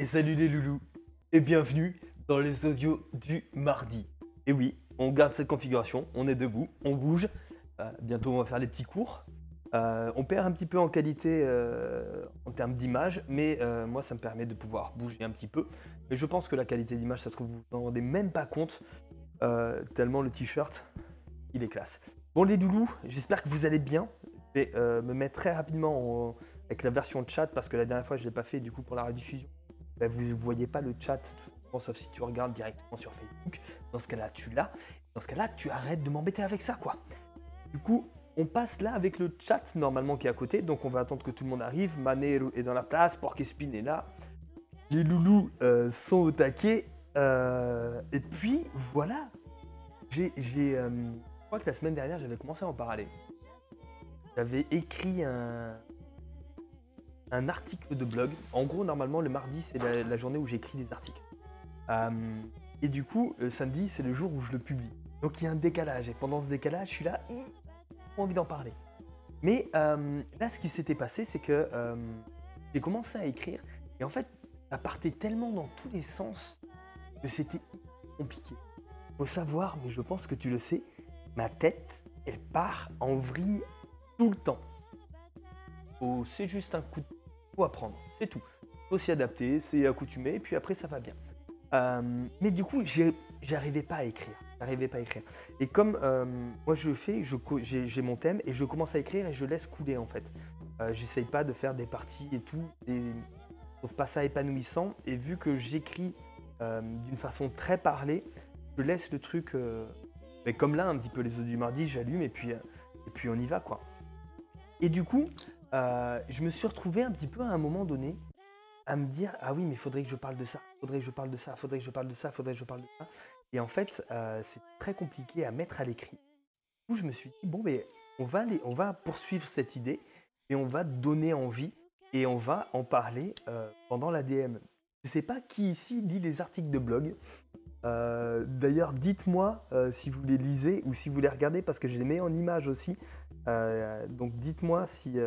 Et salut les loulous, et bienvenue dans les audios du mardi. Et oui, on garde cette configuration, on est debout, on bouge. Bientôt on va faire les petits cours. On perd un petit peu en qualité en termes d'image, mais moi ça me permet de pouvoir bouger un petit peu. Mais je pense que la qualité d'image, ça se trouve, vous n'en rendez même pas compte, tellement le t-shirt, il est classe. Bon les loulous, j'espère que vous allez bien. Je vais me mettre très rapidement avec la version chat, parce que la dernière fois je ne l'ai pas fait du coup pour la rediffusion. Bah, vous ne voyez pas le chat, tout simplement, sauf si tu regardes directement sur Facebook. Dans ce cas-là, tu l'as. Dans ce cas-là, tu arrêtes de m'embêter avec ça, quoi. Du coup, on passe là avec le chat, normalement, qui est à côté. Donc, on va attendre que tout le monde arrive. Manero est dans la place, Porc-Espine est là. Les loulous sont au taquet. Et puis, voilà. Je crois que la semaine dernière, j'avais commencé à en parler. J'avais écrit un article de blog. En gros, normalement, le mardi, c'est la journée où j'écris des articles. Et du coup, le samedi, c'est le jour où je le publie. Donc il y a un décalage. Et pendant ce décalage, je suis là, j'ai envie d'en parler. Mais là, ce qui s'était passé, c'est que j'ai commencé à écrire. Et en fait, ça partait tellement dans tous les sens que c'était compliqué. Faut savoir, mais je pense que tu le sais, ma tête, elle part en vrille tout le temps. C'est juste un coup de faut apprendre, c'est tout. Faut s'y adapter, s'y accoutumer, et puis après ça va bien. Mais du coup, j'arrivais pas à écrire. J'arrivais pas à écrire. Et comme moi je fais, j'ai mon thème et je commence à écrire et je laisse couler en fait. J'essaye pas de faire des parties et tout, je trouve pas ça épanouissant. Et vu que j'écris d'une façon très parlée, je laisse le truc, mais comme là un petit peu les autres du mardi, j'allume et puis on y va quoi. Et du coup, je me suis retrouvé un petit peu à un moment donné à me dire: «Ah oui, mais il faudrait que je parle de ça, faudrait que je parle de ça, faudrait que je parle de ça, faudrait que je parle de ça» et en fait, c'est très compliqué à mettre à l'écrit. Du coup, je me suis dit: «Bon, mais on va poursuivre cette idée et on va donner envie et on va en parler, pendant la DM». Je sais pas qui ici lit les articles de blog? D'ailleurs, dites-moi, si vous les lisez ou si vous les regardez parce que je les mets en image aussi. Donc dites-moi si,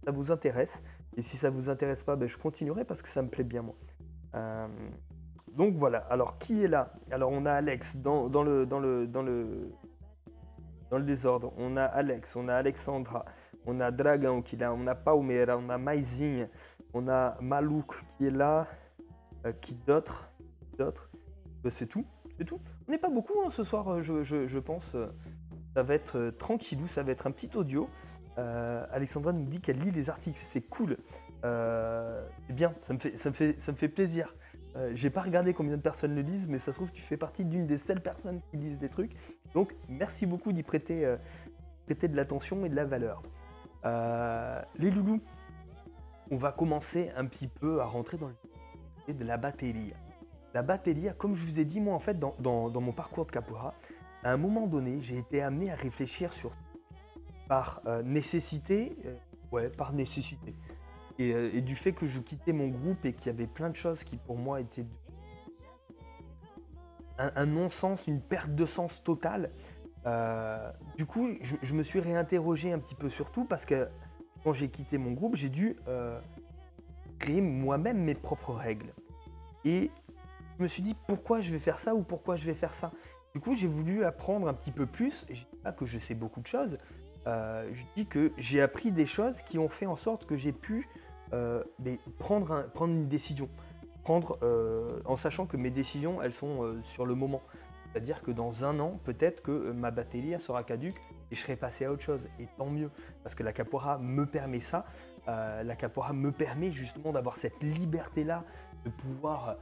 ça vous intéresse et si ça vous intéresse pas, je continuerai parce que ça me plaît bien moi. Hem, donc voilà, alors qui est là? Alors on a Alex dans le désordre, on a Alex, on a Alexandra, on a Dragon qui est là, on a Paumera, on a Maizinho, on a Malouk qui est là, qui d'autre? Qui d'autre? C'est tout, c'est tout. On n'est pas beaucoup hein, ce soir, je pense. Ça va être tranquillou, ça va être un petit audio. Alexandra nous dit qu'elle lit les articles, c'est cool. C'est bien, ça me fait plaisir. J'ai pas regardé combien de personnes le lisent, mais ça se trouve tu fais partie d'une des seules personnes qui lisent des trucs. Donc merci beaucoup d'y prêter de l'attention et de la valeur. Les loulous, on va commencer un petit peu à rentrer dans le sujet de la batterie. La batterie, comme je vous ai dit, moi en fait, dans mon parcours de capoeira, à un moment donné, j'ai été amené à réfléchir sur par nécessité, ouais, par nécessité. Et du fait que je quittais mon groupe et qu'il y avait plein de choses qui pour moi étaient un non-sens, une perte de sens totale. Du coup, je me suis réinterrogé un petit peu sur tout parce que quand j'ai quitté mon groupe, j'ai dû créer moi-même mes propres règles. Et je me suis dit pourquoi je vais faire ça ou pourquoi je vais faire ça. Du coup, j'ai voulu apprendre un petit peu plus. Et je dis pas que je sais beaucoup de choses. Je dis que j'ai appris des choses qui ont fait en sorte que j'ai pu prendre une décision. En sachant que mes décisions, elles sont sur le moment. C'est-à-dire que dans un an, peut-être que ma batterie elle sera caduque et je serai passé à autre chose. Et tant mieux, parce que la capoeira me permet ça. La capoeira me permet justement d'avoir cette liberté-là, de pouvoir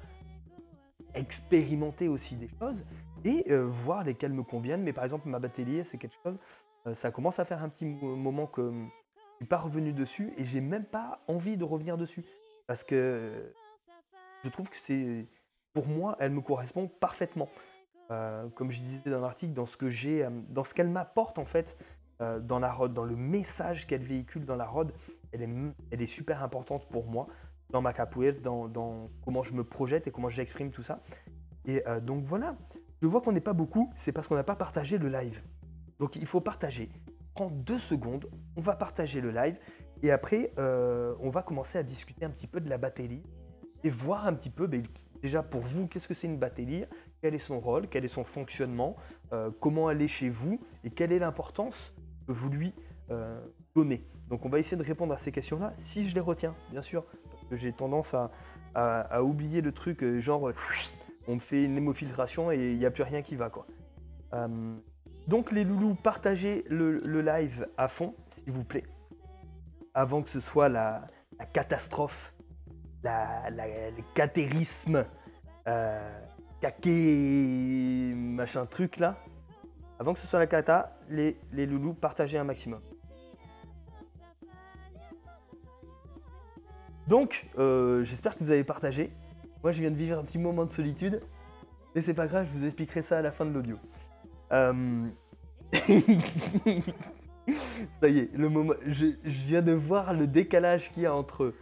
expérimenter aussi des choses et voir lesquelles me conviennent. Mais par exemple, ma batterie, c'est quelque chose, ça commence à faire un petit moment que je suis pas revenu dessus et j'ai même pas envie de revenir dessus. Parce que je trouve que c'est pour moi, elle me correspond parfaitement. Comme je disais dans l'article, dans ce que j'ai, dans ce qu'elle m'apporte en fait, dans la rod, dans le message qu'elle véhicule dans la rod, elle est super importante pour moi, dans ma capoeira, dans comment je me projette et comment j'exprime tout ça. Et donc voilà, je vois qu'on n'est pas beaucoup, c'est parce qu'on n'a pas partagé le live. Donc il faut partager. Prends 2 secondes, on va partager le live et après on va commencer à discuter un petit peu de la batterie et voir un petit peu, ben, déjà pour vous, qu'est-ce que c'est une batterie, quel est son rôle, quel est son fonctionnement, comment elle est chez vous et quelle est l'importance que vous lui donnez. Donc on va essayer de répondre à ces questions-là, si je les retiens, bien sûr, parce que j'ai tendance à oublier le truc, genre, on me fait une hémofiltration et il n'y a plus rien qui va, quoi. Euh, donc les loulous, partagez le live à fond, s'il vous plaît, avant que ce soit la catastrophe, le catérisme, caqué, machin truc là. Avant que ce soit la cata, les loulous, partagez un maximum. Donc, j'espère que vous avez partagé. Moi, je viens de vivre un petit moment de solitude. Mais c'est pas grave, je vous expliquerai ça à la fin de l'audio. Ça y est, le moment, je viens de voir le décalage qu'il y a entre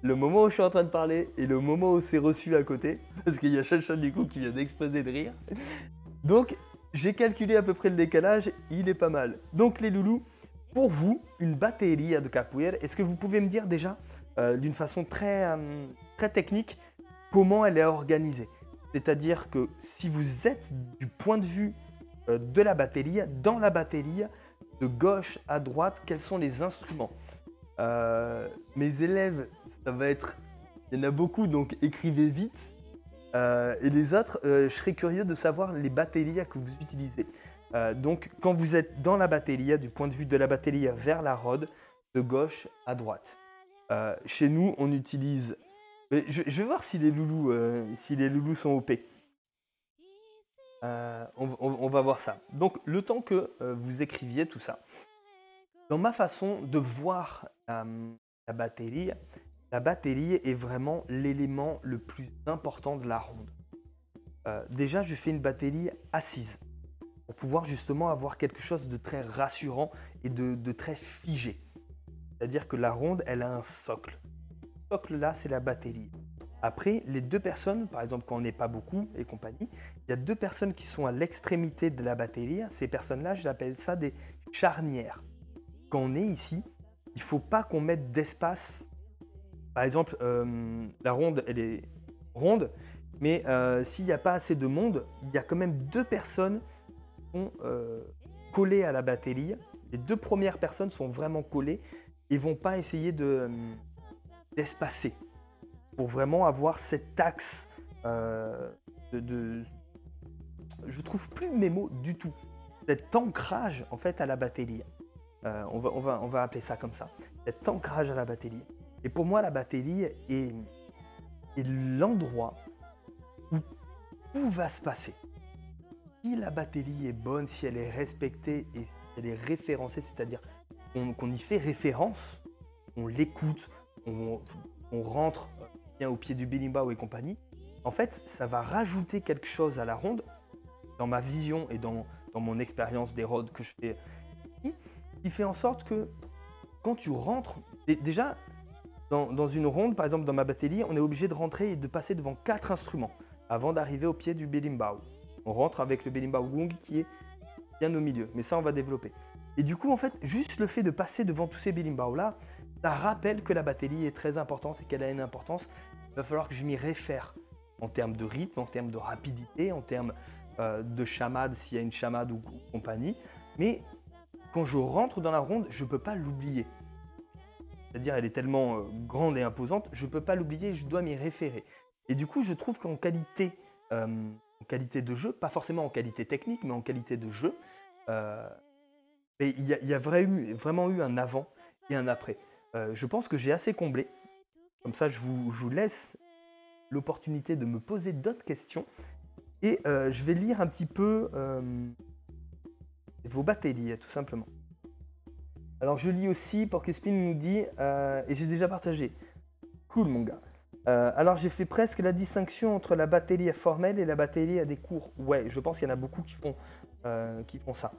le moment où je suis en train de parler et le moment où c'est reçu à côté. Parce qu'il y a Chan du coup qui vient d'exploser de rire. Donc, j'ai calculé à peu près le décalage, il est pas mal. Donc les loulous, pour vous, une batterie de capoeira, est-ce que vous pouvez me dire déjà, d'une façon très technique, comment elle est organisée? C'est-à-dire que si vous êtes du point de vue de la batterie, dans la batterie, de gauche à droite, quels sont les instruments? Mes élèves, ça va être... Il y en a beaucoup, donc écrivez vite. Et les autres, je serais curieux de savoir les batteries que vous utilisez. Donc, quand vous êtes dans la batterie, du point de vue de la batterie vers la rod, de gauche à droite. Chez nous, on utilise... Je vais voir si les loulous sont OP. On va voir ça. Donc, le temps que vous écriviez tout ça, dans ma façon de voir la batterie est vraiment l'élément le plus important de la ronde. Déjà, je fais une batterie assise pour pouvoir justement avoir quelque chose de très rassurant et de très figé. C'est-à-dire que la ronde, elle a un socle. Ce socle-là, c'est la batterie. Après, les deux personnes, par exemple, quand on n'est pas beaucoup et compagnie, il y a deux personnes qui sont à l'extrémité de la batterie. Ces personnes-là, j'appelle ça des charnières. Quand on est ici, il ne faut pas qu'on mette d'espace. Par exemple, la ronde, elle est ronde, mais s'il n'y a pas assez de monde, il y a quand même deux personnes qui sont collées à la batterie. Les deux premières personnes sont vraiment collées et ne vont pas essayer d'espacer pour vraiment avoir cet axe je trouve plus mes mots du tout. Cet ancrage en fait à la batterie. On va appeler ça comme ça. Cet ancrage à la batterie. Et pour moi, la batterie est l'endroit où tout va se passer. Si la batterie est bonne, si elle est respectée et si elle est référencée, c'est-à-dire qu'on y fait référence, on l'écoute, on rentre bien au pied du berimbau et compagnie, en fait, ça va rajouter quelque chose à la ronde, dans ma vision et dans mon expérience des rods que je fais ici, qui fait en sorte que quand tu rentres, déjà, dans une ronde, par exemple dans ma batterie, on est obligé de rentrer et de passer devant 4 instruments avant d'arriver au pied du berimbau. On rentre avec le berimbau gong qui est bien au milieu, mais ça on va développer. Et du coup, en fait, juste le fait de passer devant tous ces berimbau-là, ça rappelle que la batterie est très importante et qu'elle a une importance. Il va falloir que je m'y réfère en termes de rythme, en termes de rapidité, en termes de chamade s'il y a une chamade ou compagnie. Mais quand je rentre dans la ronde, je ne peux pas l'oublier. C'est-à-dire elle est tellement grande et imposante, je ne peux pas l'oublier, je dois m'y référer. Et du coup, je trouve qu'en qualité de jeu, pas forcément en qualité technique, mais en qualité de jeu, il y a vraiment eu un avant et un après. Je pense que j'ai assez comblé. Comme ça, je vous laisse l'opportunité de me poser d'autres questions. Et je vais lire un petit peu vos batteries, tout simplement. Alors, je lis aussi, Porcespin nous dit, et j'ai déjà partagé. Cool, mon gars. Alors, j'ai fait presque la distinction entre la batterie formelle et la batterie à des cours. Ouais, je pense qu'il y en a beaucoup qui font ça.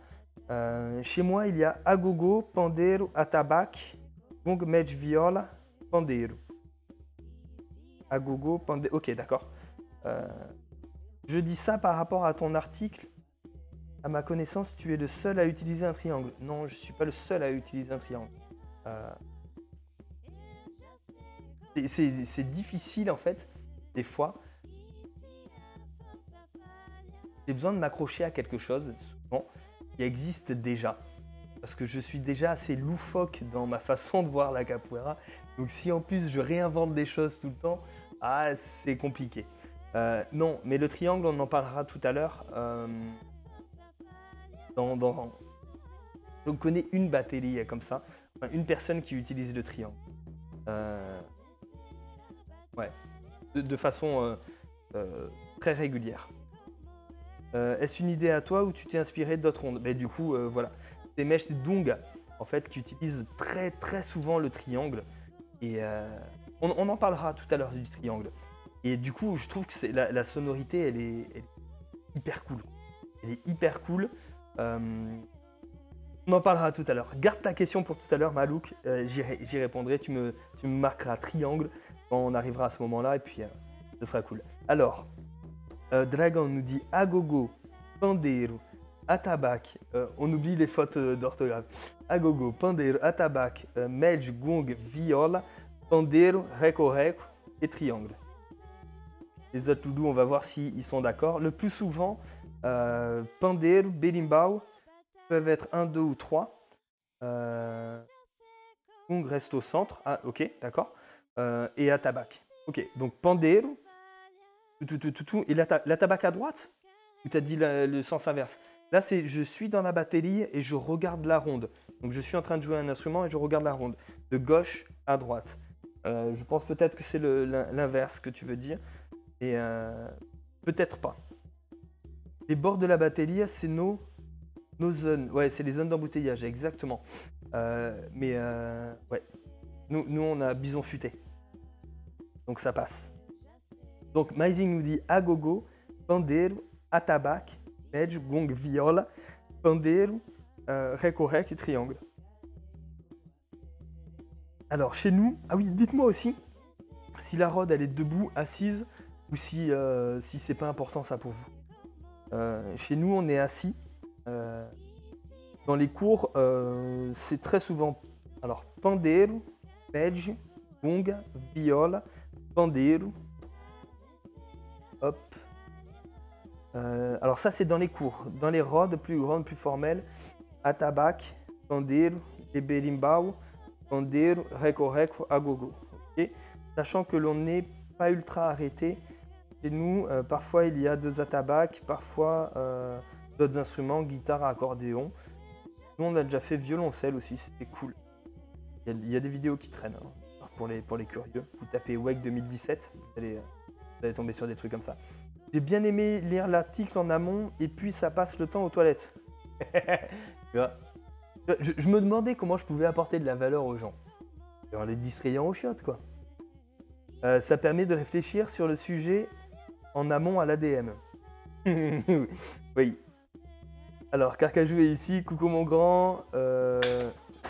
Chez moi, il y a agogo, pandeiro, atabaque, gong, medj, viola, pandeiro. Agogo, pandeiro. Ok, d'accord. Je dis ça par rapport à ton article. À ma connaissance, tu es le seul à utiliser un triangle. Non, je ne suis pas le seul à utiliser un triangle. C'est difficile en fait, des fois. J'ai besoin de m'accrocher à quelque chose, souvent, qui existe déjà. Parce que je suis déjà assez loufoque dans ma façon de voir la capoeira. Donc si en plus je réinvente des choses tout le temps, ah, c'est compliqué. Non, mais le triangle, on en parlera tout à l'heure. Dans, dans- Je connais une batterie comme ça, enfin, une personne qui utilise le triangle. Euh, ouais, de façon très régulière. Est-ce une idée à toi ou tu t'es inspiré d'autres ondes? Du coup, voilà. C'est Mesh Dung, en fait, qui utilise très très souvent le triangle. Et on en parlera tout à l'heure du triangle. Et du coup, je trouve que la sonorité, elle est hyper cool. Elle est hyper cool. On en parlera tout à l'heure. Garde ta question pour tout à l'heure, Malouk. J'y répondrai. Tu me marqueras triangle quand on arrivera à ce moment-là. Et puis, ce sera cool. Alors, Dragon nous dit agogo, pandeiro, atabaque. On oublie les fautes d'orthographe. Agogo, pandeiro, atabaque, medj, gong, viola, pandeiro, reco-reco et triangle. Les autres loulous, on va voir s'ils sont d'accord. Le plus souvent, pandeiro, berimbau peuvent être 1, 2 ou 3. Gong reste au centre. Ah, ok, d'accord. Et atabaque. Ok, donc pandeiro. Et la tabac à droite? Ou t'as dit le sens inverse? Là, c'est je suis dans la batterie et je regarde la ronde. Donc, je suis en train de jouer un instrument et je regarde la ronde. De gauche à droite. Je pense peut-être que c'est l'inverse que tu veux dire. Et peut-être pas. Les bords de la batterie, c'est nos zones. Ouais, c'est les zones d'embouteillage, exactement. Ouais. Nous, on a bison futé. Donc, ça passe. Donc, Maising nous dit agogo, pandeiro, atabaque, médio, gong, viola, pandeiro, reco-rec et triangle. Alors, chez nous, ah oui, dites-moi aussi si la rod elle est debout, assise, ou si c'est pas important ça pour vous. Chez nous, on est assis. Dans les cours, c'est très souvent. Alors, pandeiro, médio, gong, viola, pandeiro. Hop. Alors ça, c'est dans les cours. Dans les rods plus grandes, plus formelles, atabaque, pandeiro, et berimbau, pandeiro, reco-reco, agogo. Okay. Sachant que l'on n'est pas ultra arrêté. Chez nous, parfois, il y a 2 atabaques, parfois d'autres instruments, guitare, accordéon. Nous, on a déjà fait violoncelle aussi, c'était cool. Il y a des vidéos qui traînent. Hein, pour les curieux. Vous tapez Wake 2017, vous allez tomber sur des trucs comme ça. J'ai bien aimé lire l'article en amont et puis ça passe le temps aux toilettes. Tu vois, je me demandais comment je pouvais apporter de la valeur aux gens. En les distrayant aux chiottes, quoi. Ça permet de réfléchir sur le sujet en amont à l'ADM. Oui. Alors, Carcajou est ici. Coucou mon grand.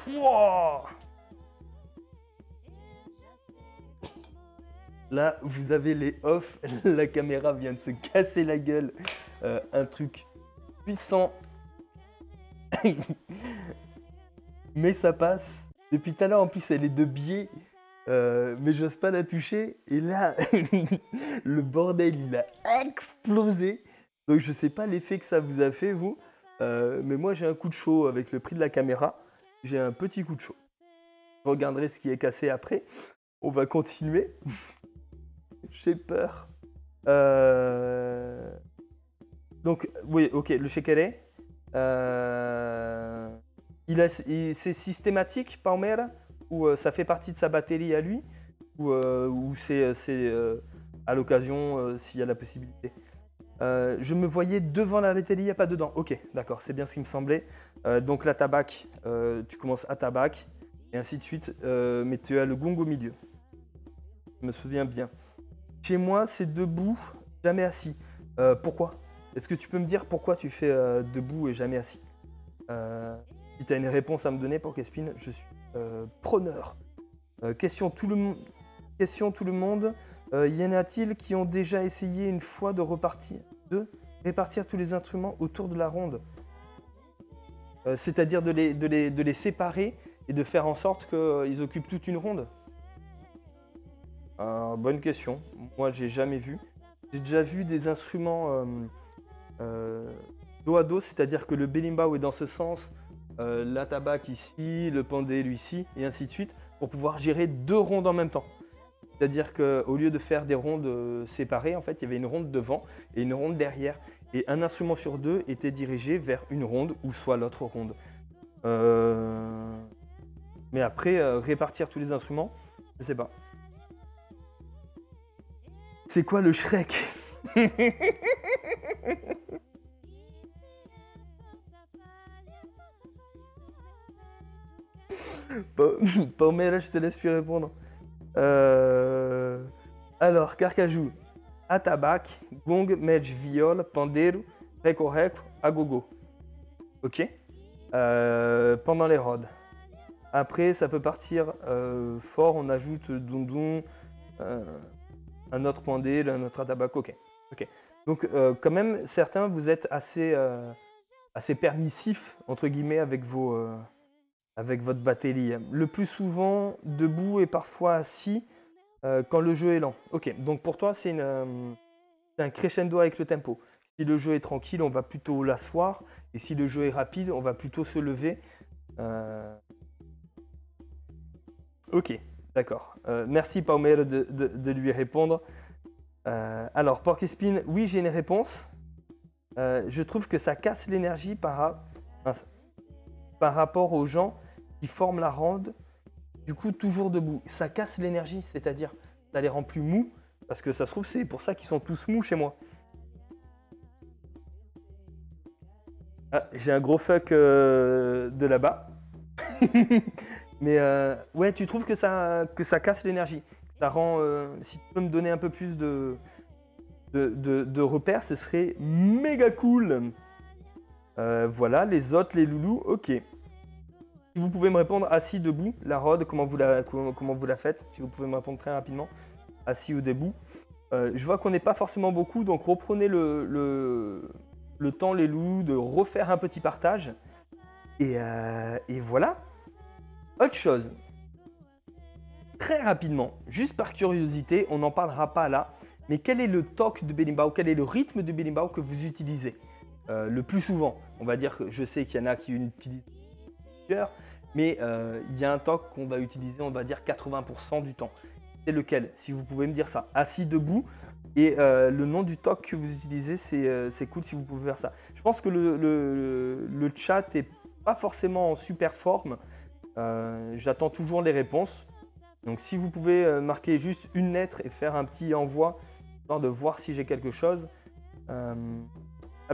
Wow. Là, vous avez les off. La caméra vient de se casser la gueule. Un truc puissant. Mais ça passe. Depuis tout à l'heure, en plus, elle est de biais. Mais j'ose pas la toucher. Et là, le bordel, il a explosé. Donc, je sais pas l'effet que ça vous a fait, vous. Mais moi, j'ai un coup de chaud avec le prix de la caméra. J'ai un petit coup de chaud. Je regarderai ce qui est cassé après. On va continuer. J'ai peur. Donc, oui, ok, le shekere. C'est systématique, Palmera? Ou ça fait partie de sa batterie à lui? Ou c'est à l'occasion, s'il y a la possibilité? Je me voyais devant la batterie, pas dedans. Ok, d'accord, c'est bien ce qui me semblait. Donc la tabac, tu commences à tabac, et ainsi de suite. Mais tu as le gong au milieu. Je me souviens bien. Chez moi, c'est debout, jamais assis. Pourquoi? Est-ce que tu peux me dire pourquoi tu fais debout et jamais assis? Si tu as une réponse à me donner pour Kespin, je suis preneur. Question tout le monde. Y en a-t-il qui ont déjà essayé une fois de répartir tous les instruments autour de la ronde? C'est-à-dire de les séparer et de faire en sorte qu'ils occupent toute une ronde? Bonne question. Moi, j'ai jamais vu. J'ai déjà vu des instruments euh, dos à dos, c'est-à-dire que le berimbau est dans ce sens, la tabac ici, le pandé ici, et ainsi de suite, pour pouvoir gérer deux rondes en même temps. C'est-à-dire qu'au lieu de faire des rondes séparées, en fait, il y avait une ronde devant et une ronde derrière. Et un instrument sur deux était dirigé vers une ronde ou soit l'autre ronde. Euh, Mais après, répartir tous les instruments, je sais pas. C'est quoi le Shrek? Paumé, je te laisse lui répondre. Euh, Alors, Carcajou, atabaque, gong, medj, viol, pandeiro, reco-reco, agogo. Ok. Pendant les rods. Après, ça peut partir fort, on ajoute dondon, un autre pandé, un autre atabaque. Ok. Ok. Donc, quand même, certains, vous êtes assez permissif, entre guillemets, avec votre batterie. Le plus souvent, debout et parfois assis quand le jeu est lent. Ok, donc pour toi, c'est un crescendo avec le tempo. Si le jeu est tranquille, on va plutôt l'asseoir. Et si le jeu est rapide, on va plutôt se lever. Euh, Ok, d'accord. Merci, Paumer, de lui répondre. Alors, Porky-Spin, oui, j'ai une réponse. Je trouve que ça casse l'énergie mince, par rapport aux gens qui forment la ronde, du coup, toujours debout. Ça casse l'énergie, c'est-à-dire, ça les rend plus mous, parce que ça se trouve, c'est pour ça qu'ils sont tous mous chez moi. Ah, j'ai un gros fuck de là-bas. Mais ouais, tu trouves que ça casse l'énergie. Ça rend. Si tu peux me donner un peu plus de repères, ce serait méga cool. Voilà, les autres, les loulous, ok. Si vous pouvez me répondre assis, debout, la rod, comment vous la faites? Si vous pouvez me répondre très rapidement, assis ou debout. Je vois qu'on n'est pas forcément beaucoup, donc reprenez le temps, les loulous, de refaire un petit partage. Et voilà. Autre chose, très rapidement, juste par curiosité, on n'en parlera pas là, mais quel est le toc de berimbau, quel est le rythme de berimbau que vous utilisez le plus souvent? On va dire que je sais qu'il y en a qui utilisent plusieurs, mais il y a un toc qu'on va utiliser, on va dire 80% du temps. C'est lequel? Si vous pouvez me dire ça. Assis, debout, et le nom du toc que vous utilisez, c'est cool si vous pouvez faire ça. Je pense que le chat n'est pas forcément en super forme. J'attends toujours les réponses. Donc si vous pouvez marquer juste une lettre et faire un petit envoi, histoire de voir si j'ai quelque chose. Ah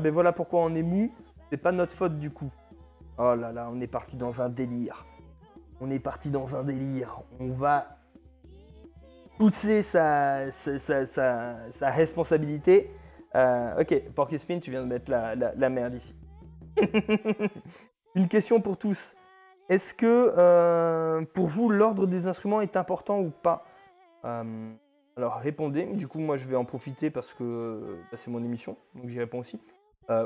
ben voilà pourquoi on est mou. C'est pas notre faute du coup. Oh là là, on est parti dans un délire. On est parti dans un délire. On va pousser sa responsabilité. Ok, Porky-Spin, tu viens de mettre la merde ici. Une question pour tous. Est-ce que pour vous, l'ordre des instruments est important ou pas? Alors répondez. Du coup, moi, je vais en profiter parce que c'est mon émission, donc j'y réponds aussi.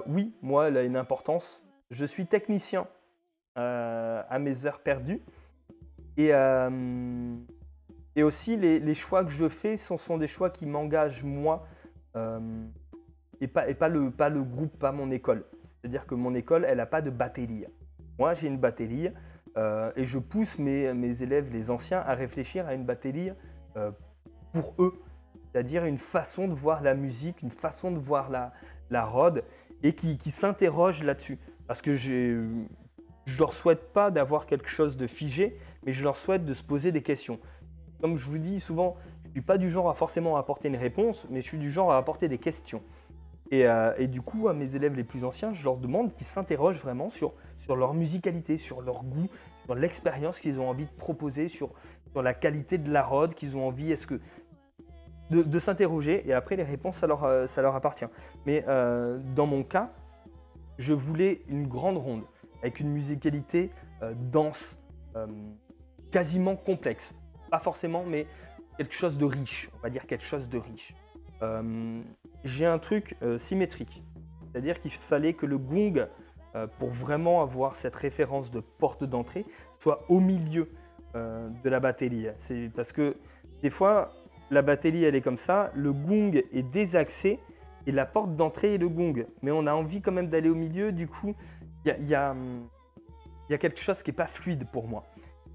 Oui, moi, elle a une importance. Je suis technicien à mes heures perdues. Et aussi, les choix que je fais sont des choix qui m'engagent moi et pas le groupe, pas mon école. C'est-à-dire que mon école, elle n'a pas de batterie. Moi, j'ai une batterie et je pousse mes élèves, les anciens, à réfléchir à une batterie pour eux. C'est-à-dire une façon de voir la musique, une façon de voir la rod et qui s'interrogent là-dessus. Parce que je leur souhaite pas d'avoir quelque chose de figé, mais je leur souhaite de se poser des questions. Comme je vous dis souvent, je ne suis pas du genre à forcément apporter une réponse, mais je suis du genre à apporter des questions. Et du coup, à mes élèves les plus anciens, je leur demande qu'ils s'interrogent vraiment sur leur musicalité, sur leur goût, sur l'expérience qu'ils ont envie de proposer, sur la qualité de la rod qu'ils ont envie de s'interroger. Et après, les réponses, ça leur appartient. Mais dans mon cas, je voulais une grande ronde, avec une musicalité dense, quasiment complexe. Pas forcément, mais quelque chose de riche. On va dire quelque chose de riche. J'ai un truc symétrique. C'est-à-dire qu'il fallait que le gong, pour vraiment avoir cette référence de porte d'entrée, soit au milieu de la batterie. C'est parce que des fois, la batterie, elle est comme ça. Le gong est désaxé et la porte d'entrée est le gong. Mais on a envie quand même d'aller au milieu. Du coup, il y a quelque chose qui n'est pas fluide pour moi.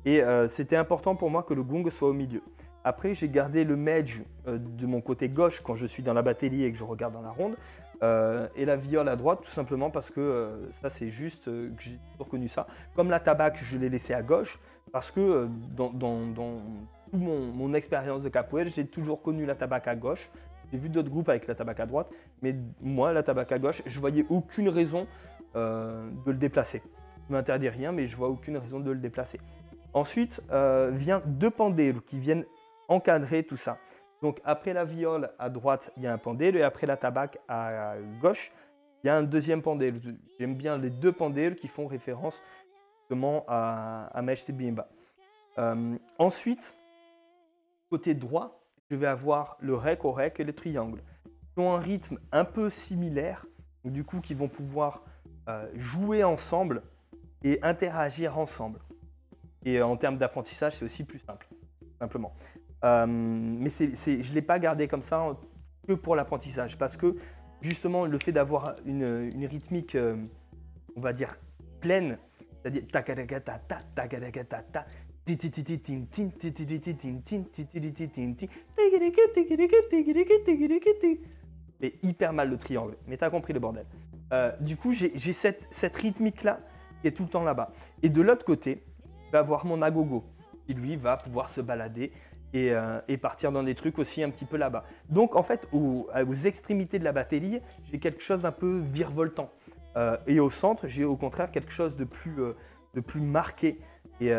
Et c'était important pour moi que le gong soit au milieu. Après, j'ai gardé le medge de mon côté gauche quand je suis dans la batterie et que je regarde dans la ronde. Et la viole à droite, tout simplement parce que ça, c'est juste que j'ai toujours connu ça. Comme la tabac, je l'ai laissé à gauche parce que dans toute mon expérience de capoeira, j'ai toujours connu la tabac à gauche. J'ai vu d'autres groupes avec la tabac à droite, mais moi, la tabac à gauche, je voyais aucune raison de le déplacer. Je ne m'interdis rien, mais je vois aucune raison de le déplacer. Ensuite, vient deux pendules qui viennent encadrer tout ça. Donc après la viole à droite, il y a un pendule et après la tabac à gauche, il y a un deuxième pendule. J'aime bien les deux pendules qui font référence justement à Meshte Bimba. Ensuite, côté droit, je vais avoir le rec au rec et le triangle. Qui ont un rythme un peu similaire, du coup qui vont pouvoir jouer ensemble et interagir ensemble. Et en termes d'apprentissage, c'est aussi plus simple, simplement. Mais je ne l'ai pas gardé comme ça que pour l'apprentissage, parce que justement, le fait d'avoir une rythmique, on va dire, pleine, c'est-à-dire mais hyper mal le triangle, mais t'as compris le bordel. Du coup, j'ai cette rythmique-là qui est tout le temps là-bas. Et de l'autre côté, je vais avoir mon agogo, qui lui va pouvoir se balader et partir dans des trucs aussi un petit peu là-bas. Donc en fait, aux extrémités de la batterie, j'ai quelque chose d'un peu virevoltant. Et au centre, j'ai au contraire quelque chose de plus marqué. Et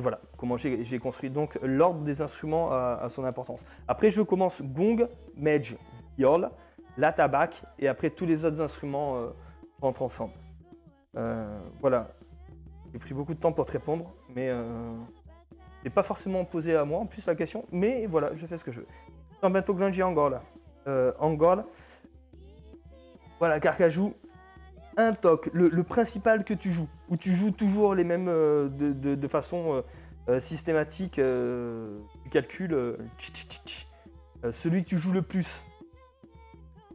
voilà comment j'ai construit. Donc l'ordre des instruments a son importance. Après, je commence gong, medj, viole, la tabac, et après tous les autres instruments rentrent ensemble. Voilà. J'ai pris beaucoup de temps pour te répondre, mais c'est pas forcément posé à moi en plus la question, mais voilà, je fais ce que je veux. Sambento Grande Angola. Angola. Voilà, Carcajou. Un toc, le principal que tu joues, où tu joues toujours les mêmes de façon systématique, tu calcules celui que tu joues le plus.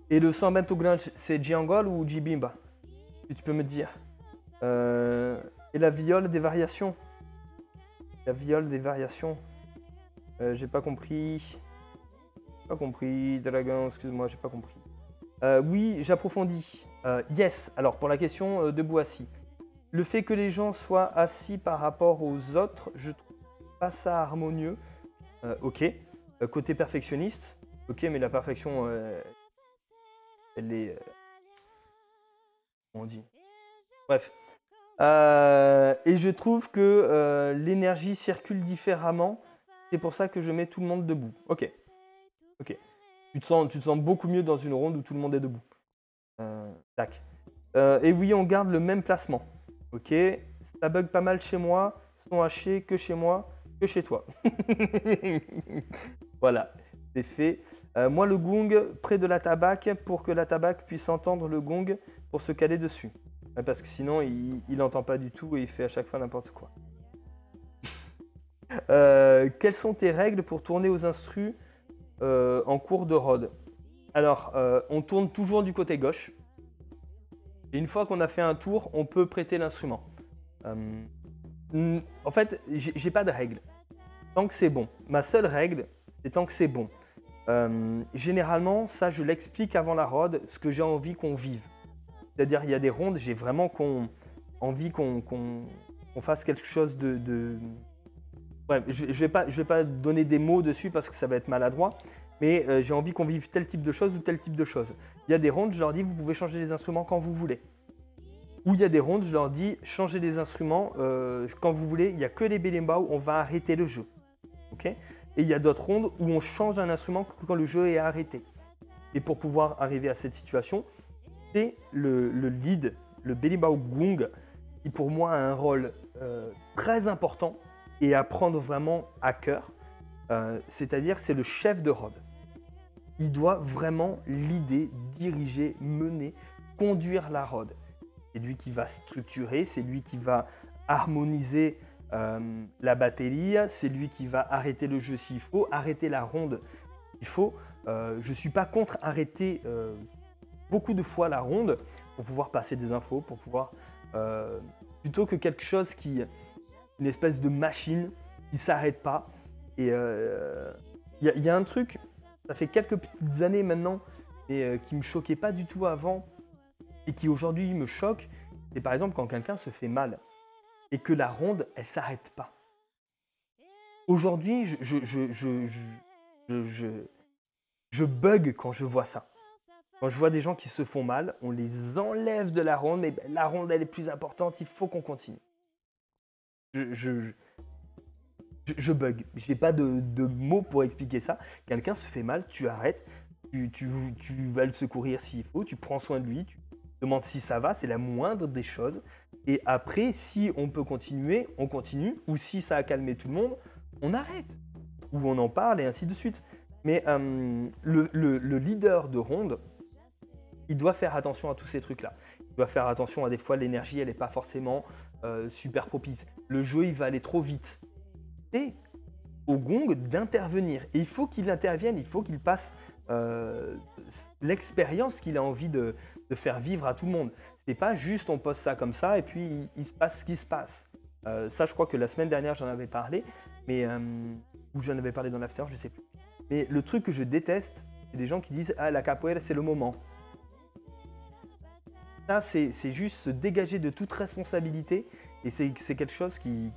Et le Sambento Grande, c'est Giangol ou Jibimba? Tu peux me dire. Et la viole des variations. La viole des variations. J'ai pas compris. Pas compris. Dragon, excuse-moi, j'ai pas compris. Oui, j'approfondis. Yes. Alors, pour la question de Boissy. Le fait que les gens soient assis par rapport aux autres, je trouve pas ça harmonieux. Ok. Côté perfectionniste. Ok, mais la perfection, elle est... comment on dit? Bref. Et je trouve que l'énergie circule différemment. C'est pour ça que je mets tout le monde debout. Ok. Ok. Tu te sens beaucoup mieux dans une ronde où tout le monde est debout. Tac. Et oui, on garde le même placement. Ok. Ça bug pas mal chez moi. Son haché que chez moi, que chez toi. Voilà. C'est fait. Moi, le gong près de la tabac pour que la tabac puisse entendre le gong pour se caler dessus. Parce que sinon, il n'entend pas du tout et il fait à chaque fois n'importe quoi. Quelles sont tes règles pour tourner aux instrus en cours de rod? Alors, on tourne toujours du côté gauche. Et une fois qu'on a fait un tour, on peut prêter l'instrument. En fait, j'ai pas de règle. Tant que c'est bon. Ma seule règle, c'est tant que c'est bon. Généralement, ça, je l'explique avant la rod, ce que j'ai envie qu'on vive. C'est-à-dire, il y a des rondes, j'ai vraiment envie qu'on fasse quelque chose de... Ouais, je vais pas donner des mots dessus parce que ça va être maladroit, mais j'ai envie qu'on vive tel type de choses ou tel type de choses. Il y a des rondes, je leur dis, vous pouvez changer les instruments quand vous voulez. Ou il y a des rondes, je leur dis, changez les instruments quand vous voulez, il n'y a que les berimbau, on va arrêter le jeu. Okay, et il y a d'autres rondes où on change un instrument quand le jeu est arrêté. Et pour pouvoir arriver à cette situation, c'est le lead, le berimbau gong, qui pour moi a un rôle très important et à prendre vraiment à cœur. C'est-à-dire, c'est le chef de rod. Il doit vraiment leader, diriger, mener, conduire la rod. C'est lui qui va structurer, c'est lui qui va harmoniser La batterie, c'est lui qui va arrêter le jeu s'il faut, arrêter la ronde s'il faut. Je ne suis pas contre arrêter beaucoup de fois la ronde pour pouvoir passer des infos, pour pouvoir plutôt que quelque chose qui, une espèce de machine qui s'arrête pas. Et y a un truc, ça fait quelques petites années maintenant, et qui me choquait pas du tout avant et qui aujourd'hui me choque, c'est par exemple quand quelqu'un se fait mal et que la ronde, elle s'arrête pas. Aujourd'hui, je bug quand je vois ça. Quand je vois des gens qui se font mal, on les enlève de la ronde, mais ben, la ronde, elle est plus importante, il faut qu'on continue. Je, je, je bug. J'ai pas de mots pour expliquer ça. Quelqu'un se fait mal, tu arrêtes, tu vas le secourir s'il faut, tu prends soin de lui, tu demandes si ça va, c'est la moindre des choses. Et après, si on peut continuer, on continue, ou si ça a calmé tout le monde, on arrête. Ou on en parle et ainsi de suite. Mais le leader de ronde, il doit faire attention à tous ces trucs-là. Il doit faire attention à des fois l'énergie, elle n'est pas forcément super propice. Le jeu, il va aller trop vite. Et au gong d'intervenir. Et il faut qu'il intervienne, il faut qu'il passe l'expérience qu'il a envie de faire vivre à tout le monde. C'est pas juste on poste ça comme ça et puis il se passe ce qui se passe. Ça, je crois que la semaine dernière, j'en avais parlé, mais ou j'en avais parlé dans l'after, je sais plus. Mais le truc que je déteste, c'est des gens qui disent « Ah, la capoeira, c'est le moment ». Ça, c'est juste se dégager de toute responsabilité et c'est quelque chose qui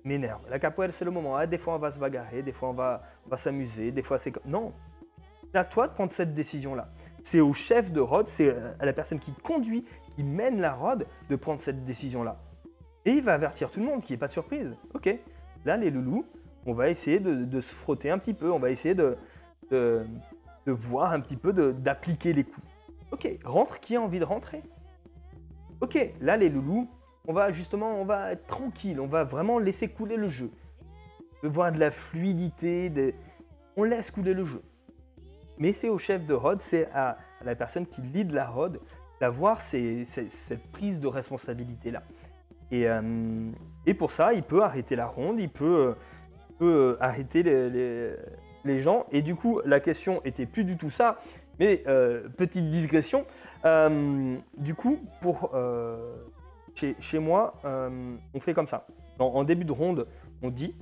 m'énerve. La capoeira, c'est le moment. Ah, des fois, on va se bagarrer, des fois, on va s'amuser, des fois, c'est comme... Non, c'est à toi de prendre cette décision-là. C'est au chef de rod, c'est à la personne qui conduit, qui mène la rod, de prendre cette décision-là. Et il va avertir tout le monde, qu'il n'y ait pas de surprise. Ok, là, les loulous, on va essayer de se frotter un petit peu, on va essayer de voir un petit peu, d'appliquer les coups. Ok, rentre qui a envie de rentrer. Ok, là, les loulous, on va être tranquille, on va vraiment laisser couler le jeu. On veut voir de la fluidité, on laisse couler le jeu. Mais c'est au chef de rod, c'est à la personne qui lead la rod d'avoir cette prise de responsabilité-là. Et pour ça, il peut arrêter la ronde, il peut arrêter les gens. Et du coup, la question était plus du tout ça, mais petite digression. Du coup, chez moi, on fait comme ça. En début de ronde, on dit,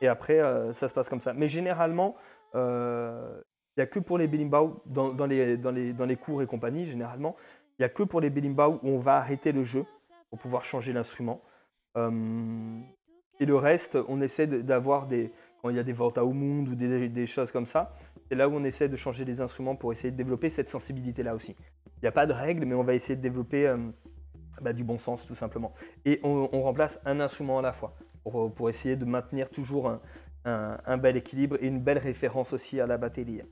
et après, ça se passe comme ça. Mais généralement, il n'y a que pour les belimbau, dans les cours et compagnie, généralement, il n'y a que pour les belimbau où on va arrêter le jeu pour pouvoir changer l'instrument. Et le reste, on essaie d'avoir quand il y a des volta au monde ou des choses comme ça, c'est là où on essaie de changer les instruments pour essayer de développer cette sensibilité-là aussi. Il n'y a pas de règle, mais on va essayer de développer du bon sens tout simplement. Et on remplace un instrument à la fois pour essayer de maintenir toujours un bel équilibre et une belle référence aussi à la batterie.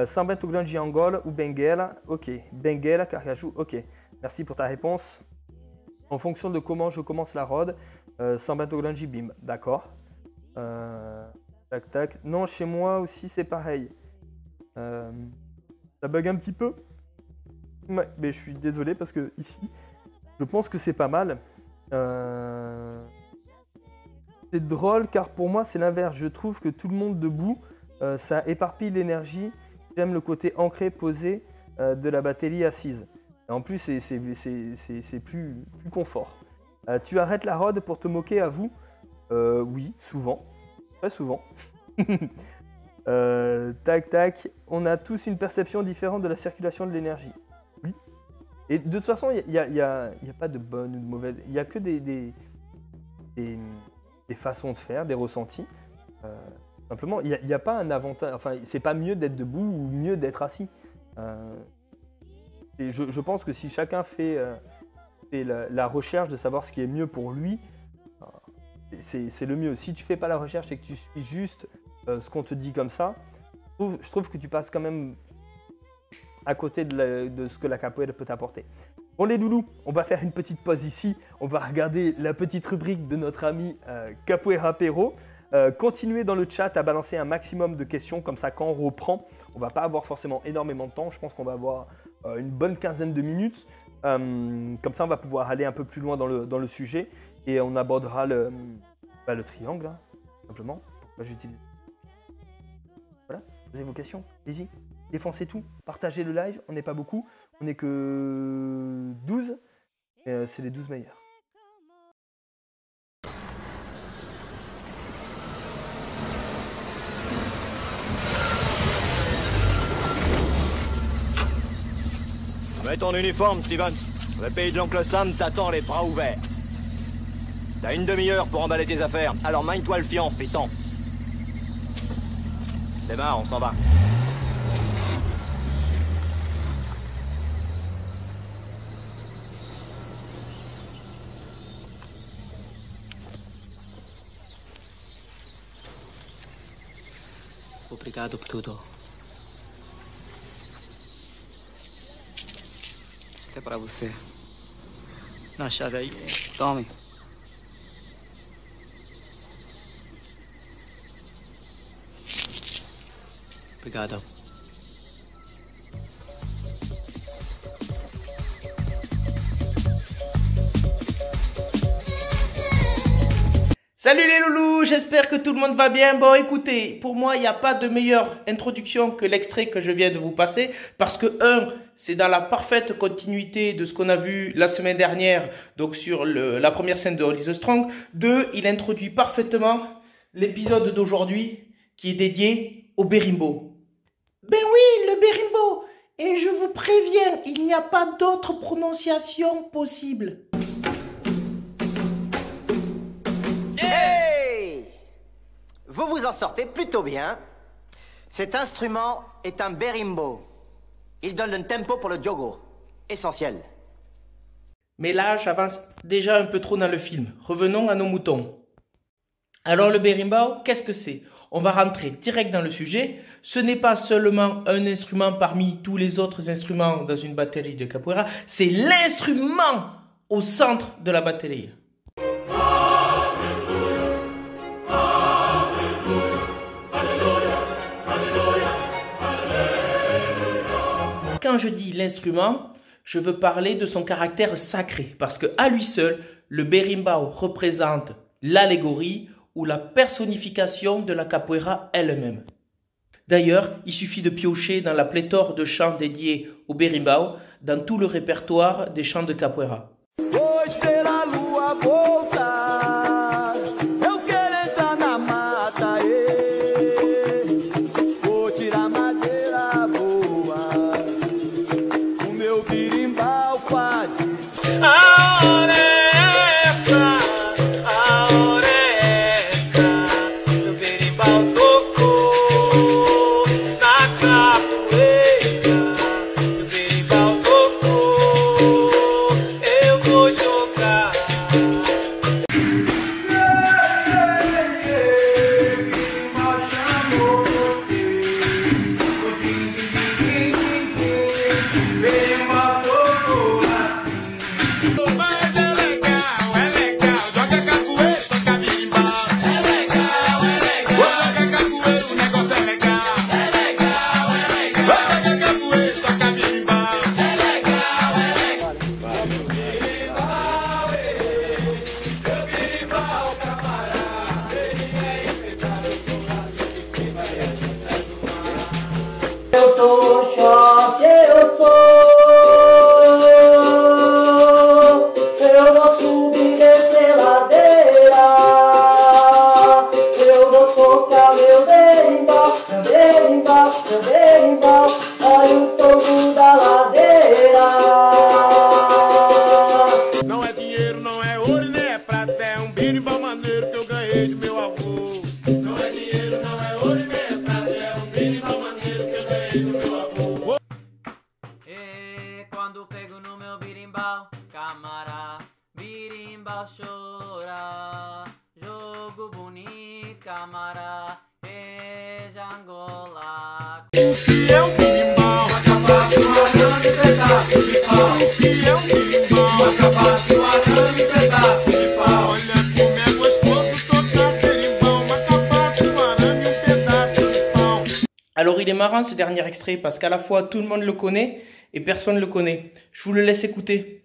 Sambento grande Angol ou Benguela? Ok. Benguela, Carcajou, ok. Merci pour ta réponse. En fonction de comment je commence la rod, Sambento grande bim. D'accord. Tac, tac. Non, chez moi aussi, c'est pareil. Ça bug un petit peu. Ouais, mais je suis désolé parce que ici, je pense que c'est pas mal. C'est drôle car pour moi, c'est l'inverse. Je trouve que tout le monde debout, ça éparpille l'énergie. J'aime le côté ancré, posé de la batterie assise. Et en plus, c'est plus confort. Tu arrêtes la rod pour te moquer à vous? Oui, souvent. Très souvent. Tac, tac. On a tous une perception différente de la circulation de l'énergie. Oui. Et de toute façon, il n'y a pas de bonne ou de mauvaise. Il n'y a que des façons de faire, des ressentis. Simplement, il n'y a pas un avantage. Enfin, c'est pas mieux d'être debout ou mieux d'être assis. Je pense que si chacun fait la recherche de savoir ce qui est mieux pour lui, c'est le mieux. Si tu fais pas la recherche et que tu suis juste ce qu'on te dit comme ça, je trouve que tu passes quand même à côté de ce que la capoeira peut t'apporter. Bon les loulous, on va faire une petite pause ici. On va regarder la petite rubrique de notre ami Capoeira Apéro. Continuez dans le chat à balancer un maximum de questions, comme ça quand on reprend, on va pas avoir forcément énormément de temps, je pense qu'on va avoir une bonne quinzaine de minutes, comme ça on va pouvoir aller un peu plus loin dans le sujet Et on abordera le triangle, hein, tout simplement. Pourquoi j'utilise. Voilà, posez vos questions, allez-y. Défoncez tout, partagez le live, on n'est pas beaucoup. On n'est que 12, mais c'est les 12 meilleurs. Mets ton uniforme, Steven. Le pays de l'oncle Sam t'attend les bras ouverts. T'as une demi-heure pour emballer tes affaires, alors magne-toi le fion, pétant. Démarre, on s'en va. Obrigado por tudo. Isso é pra você. Na chave aí. Tome. Obrigado. Salut les loulous, j'espère que tout le monde va bien. Bon écoutez, pour moi il n'y a pas de meilleure introduction que l'extrait que je viens de vous passer parce que c'est dans la parfaite continuité de ce qu'on a vu la semaine dernière, donc sur la première scène de Holly the Strong. 2, il introduit parfaitement l'épisode d'aujourd'hui qui est dédié au Berimbo. Ben oui, le Berimbo. Et je vous préviens, il n'y a pas d'autre prononciation possible. Vous vous en sortez plutôt bien. Cet instrument est un berimbo. Il donne le tempo pour le diogo. Essentiel. Mais là, j'avance déjà un peu trop dans le film. Revenons à nos moutons. Alors le berimbau, qu'est-ce que c'est? On va rentrer direct dans le sujet. Ce n'est pas seulement un instrument parmi tous les autres instruments dans une batterie de capoeira. C'est l'instrument au centre de la batterie. Quand je dis l'instrument, je veux parler de son caractère sacré parce que à lui seul, le berimbau représente l'allégorie ou la personnification de la capoeira elle-même. D'ailleurs, il suffit de piocher dans la pléthore de chants dédiés au berimbau dans tout le répertoire des chants de capoeira. Alors il est marrant ce dernier extrait parce qu'à la fois tout le monde le connaît et personne ne le connaît. Je vous le laisse écouter.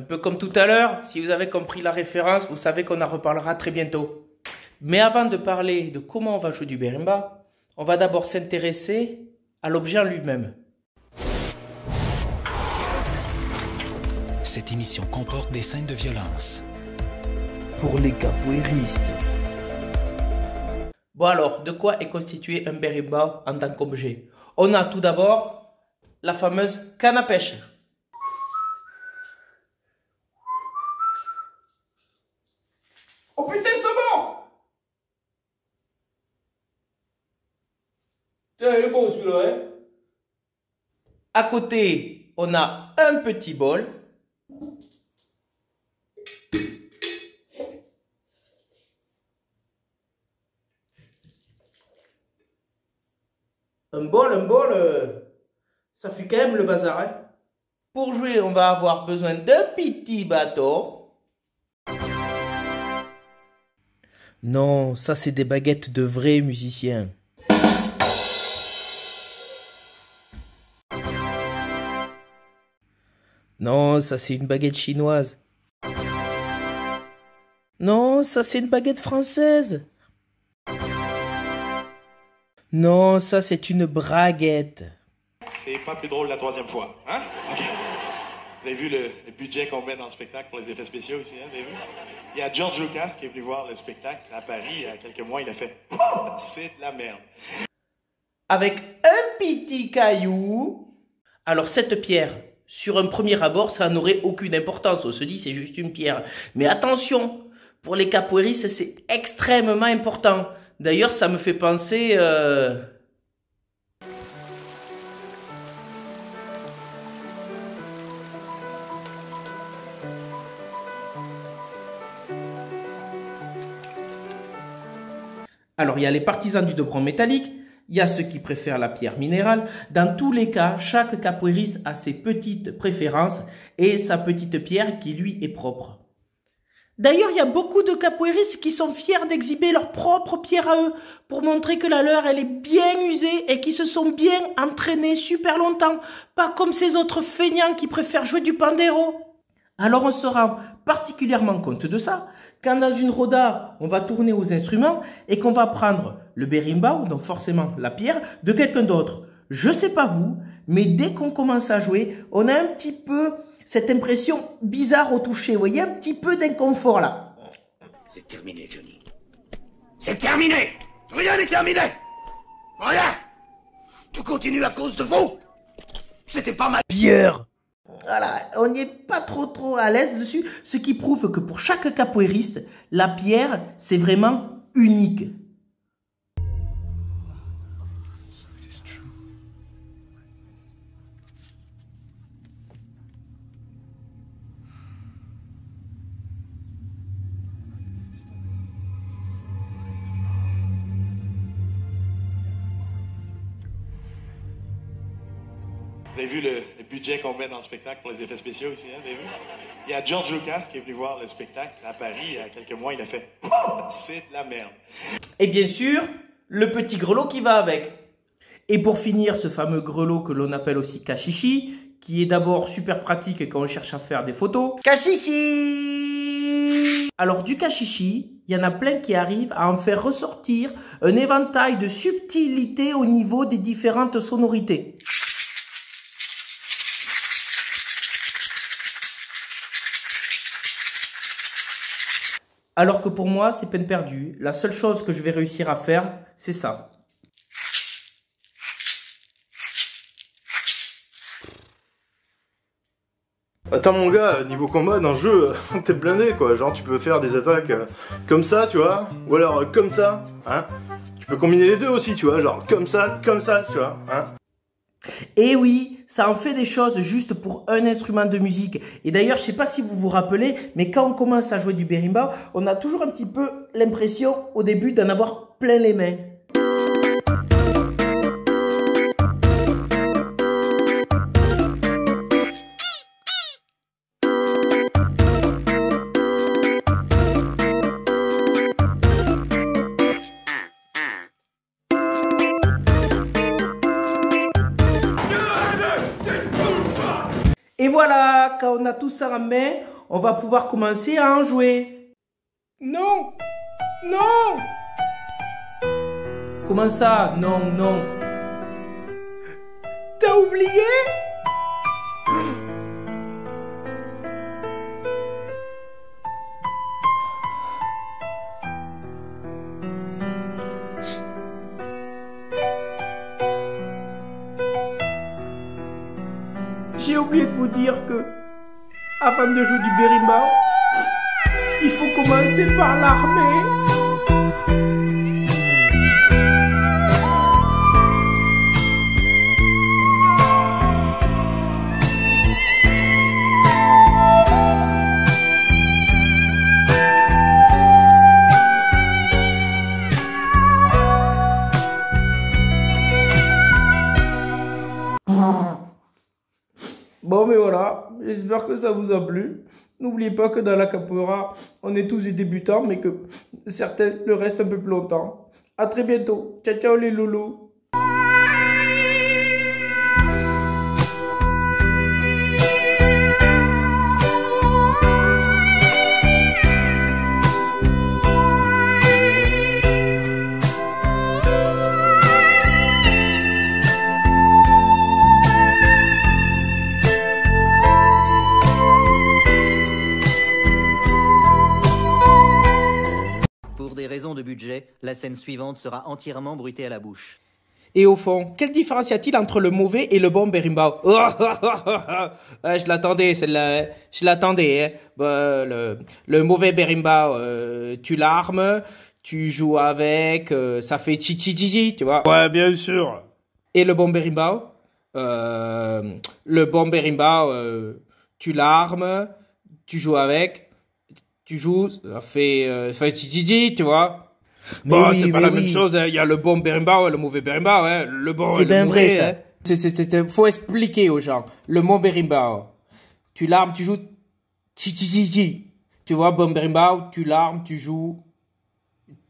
peu comme tout à l'heure, si vous avez compris la référence, vous savez qu'on en reparlera très bientôt. Mais avant de parler de comment on va jouer du berimbau, on va d'abord s'intéresser à l'objet en lui-même. Cette émission comporte des scènes de violence. Pour les capoeiristes. Bon alors, de quoi est constitué un berimbau en tant qu'objet? On a tout d'abord la fameuse canne à pêche. Oh putain, c'est mort! Tiens, il est bon celui-là, hein? À côté, on a un petit bol. Un bol, ça fait quand même le bazar, hein? Pour jouer, on va avoir besoin d'un petit bateau. Non, ça c'est des baguettes de vrais musiciens. Non, ça c'est une baguette chinoise. Non, ça c'est une baguette française. Non, ça c'est une braguette. C'est pas plus drôle la troisième fois, hein? Ok. Vous avez vu le budget qu'on met dans le spectacle pour les effets spéciaux ici, hein? Vous avez vu? Il y a George Lucas qui est venu voir le spectacle à Paris il y a quelques mois, il a fait « Oh, c'est de la merde! » Avec un petit caillou. Alors cette pierre, sur un premier abord, ça n'aurait aucune importance. On se dit c'est juste une pierre. Mais attention, pour les capoeiristes, c'est extrêmement important. D'ailleurs, ça me fait penser... Alors, il y a les partisans du dobro métallique, il y a ceux qui préfèrent la pierre minérale. Dans tous les cas, chaque capoeiriste a ses petites préférences et sa petite pierre qui lui est propre. D'ailleurs, il y a beaucoup de capoeiristes qui sont fiers d'exhiber leur propre pierre à eux pour montrer que la leur, elle est bien usée et qui se sont bien entraînés super longtemps. Pas comme ces autres feignants qui préfèrent jouer du pandero. Alors on se rend particulièrement compte de ça quand dans une roda, on va tourner aux instruments et qu'on va prendre le berimbau, donc forcément la pierre, de quelqu'un d'autre. Je sais pas vous, mais dès qu'on commence à jouer, on a un petit peu cette impression bizarre au toucher. Vous voyez, un petit peu d'inconfort là. C'est terminé, Johnny. C'est terminé! Rien n'est terminé! Rien! Tout continue à cause de vous! C'était pas ma Pierre! Voilà, on n'y est pas trop à l'aise dessus, ce qui prouve que pour chaque capoeiriste, la pierre, c'est vraiment unique. Vous avez vu le budget qu'on met dans le spectacle pour les effets spéciaux ici, hein? Vous avez vu? Il y a George Lucas qui est venu voir le spectacle à Paris il y a quelques mois, il a fait « Oh, c'est de la merde! » Et bien sûr, le petit grelot qui va avec. Et pour finir, ce fameux grelot que l'on appelle aussi kashishi, qui est d'abord super pratique quand on cherche à faire des photos. Kashishi! Alors du kashishi, il y en a plein qui arrivent à en faire ressortir un éventail de subtilité au niveau des différentes sonorités. Alors que pour moi, c'est peine perdue. La seule chose que je vais réussir à faire, c'est ça. Attends mon gars, niveau combat dans le jeu, t'es blindé quoi, genre tu peux faire des attaques comme ça tu vois, ou alors comme ça, hein. Tu peux combiner les deux aussi tu vois, genre comme ça, tu vois, hein. Et oui, ça en fait des choses juste pour un instrument de musique. Et d'ailleurs, je sais pas si vous vous rappelez, mais quand on commence à jouer du berimbau, on a toujours un petit peu l'impression au début d'en avoir plein les mains. Et voilà, quand on a tout ça en main, on va pouvoir commencer à en jouer. Non. Non. Comment ça? Non, non. T'as oublié? J'ai oublié de vous dire que, avant de jouer du berimbau, il faut commencer par l'armée. Bon, mais voilà, j'espère que ça vous a plu. N'oubliez pas que dans la capoeira, on est tous des débutants, mais que certains le restent un peu plus longtemps. À très bientôt. Ciao, ciao les loulous. Pour des raisons de budget, la scène suivante sera entièrement bruitée à la bouche. Et au fond, quelle différence y a-t-il entre le mauvais et le bon berimbau? Je l'attendais, celle-là. Je l'attendais. Hein. Bah, le mauvais berimbau, tu l'armes, tu joues avec, ça fait chi-chi-chi-chi, tu vois. Ouais, bien sûr. Et le bon berimbau, tu l'armes, tu joues avec, tu joues, ça fait chi-chi-chi, tu vois. Bon, c'est pas la même chose, hein. Il y a le bon berimbau et le mauvais berimbau, hein. Le bon C'est et le bien mauvais, vrai, ça. Faut expliquer aux gens. Le bon berimbau, tu l'armes, tu joues chi-chi-chi-chi. Tu vois, bon berimbau, tu l'armes, tu joues.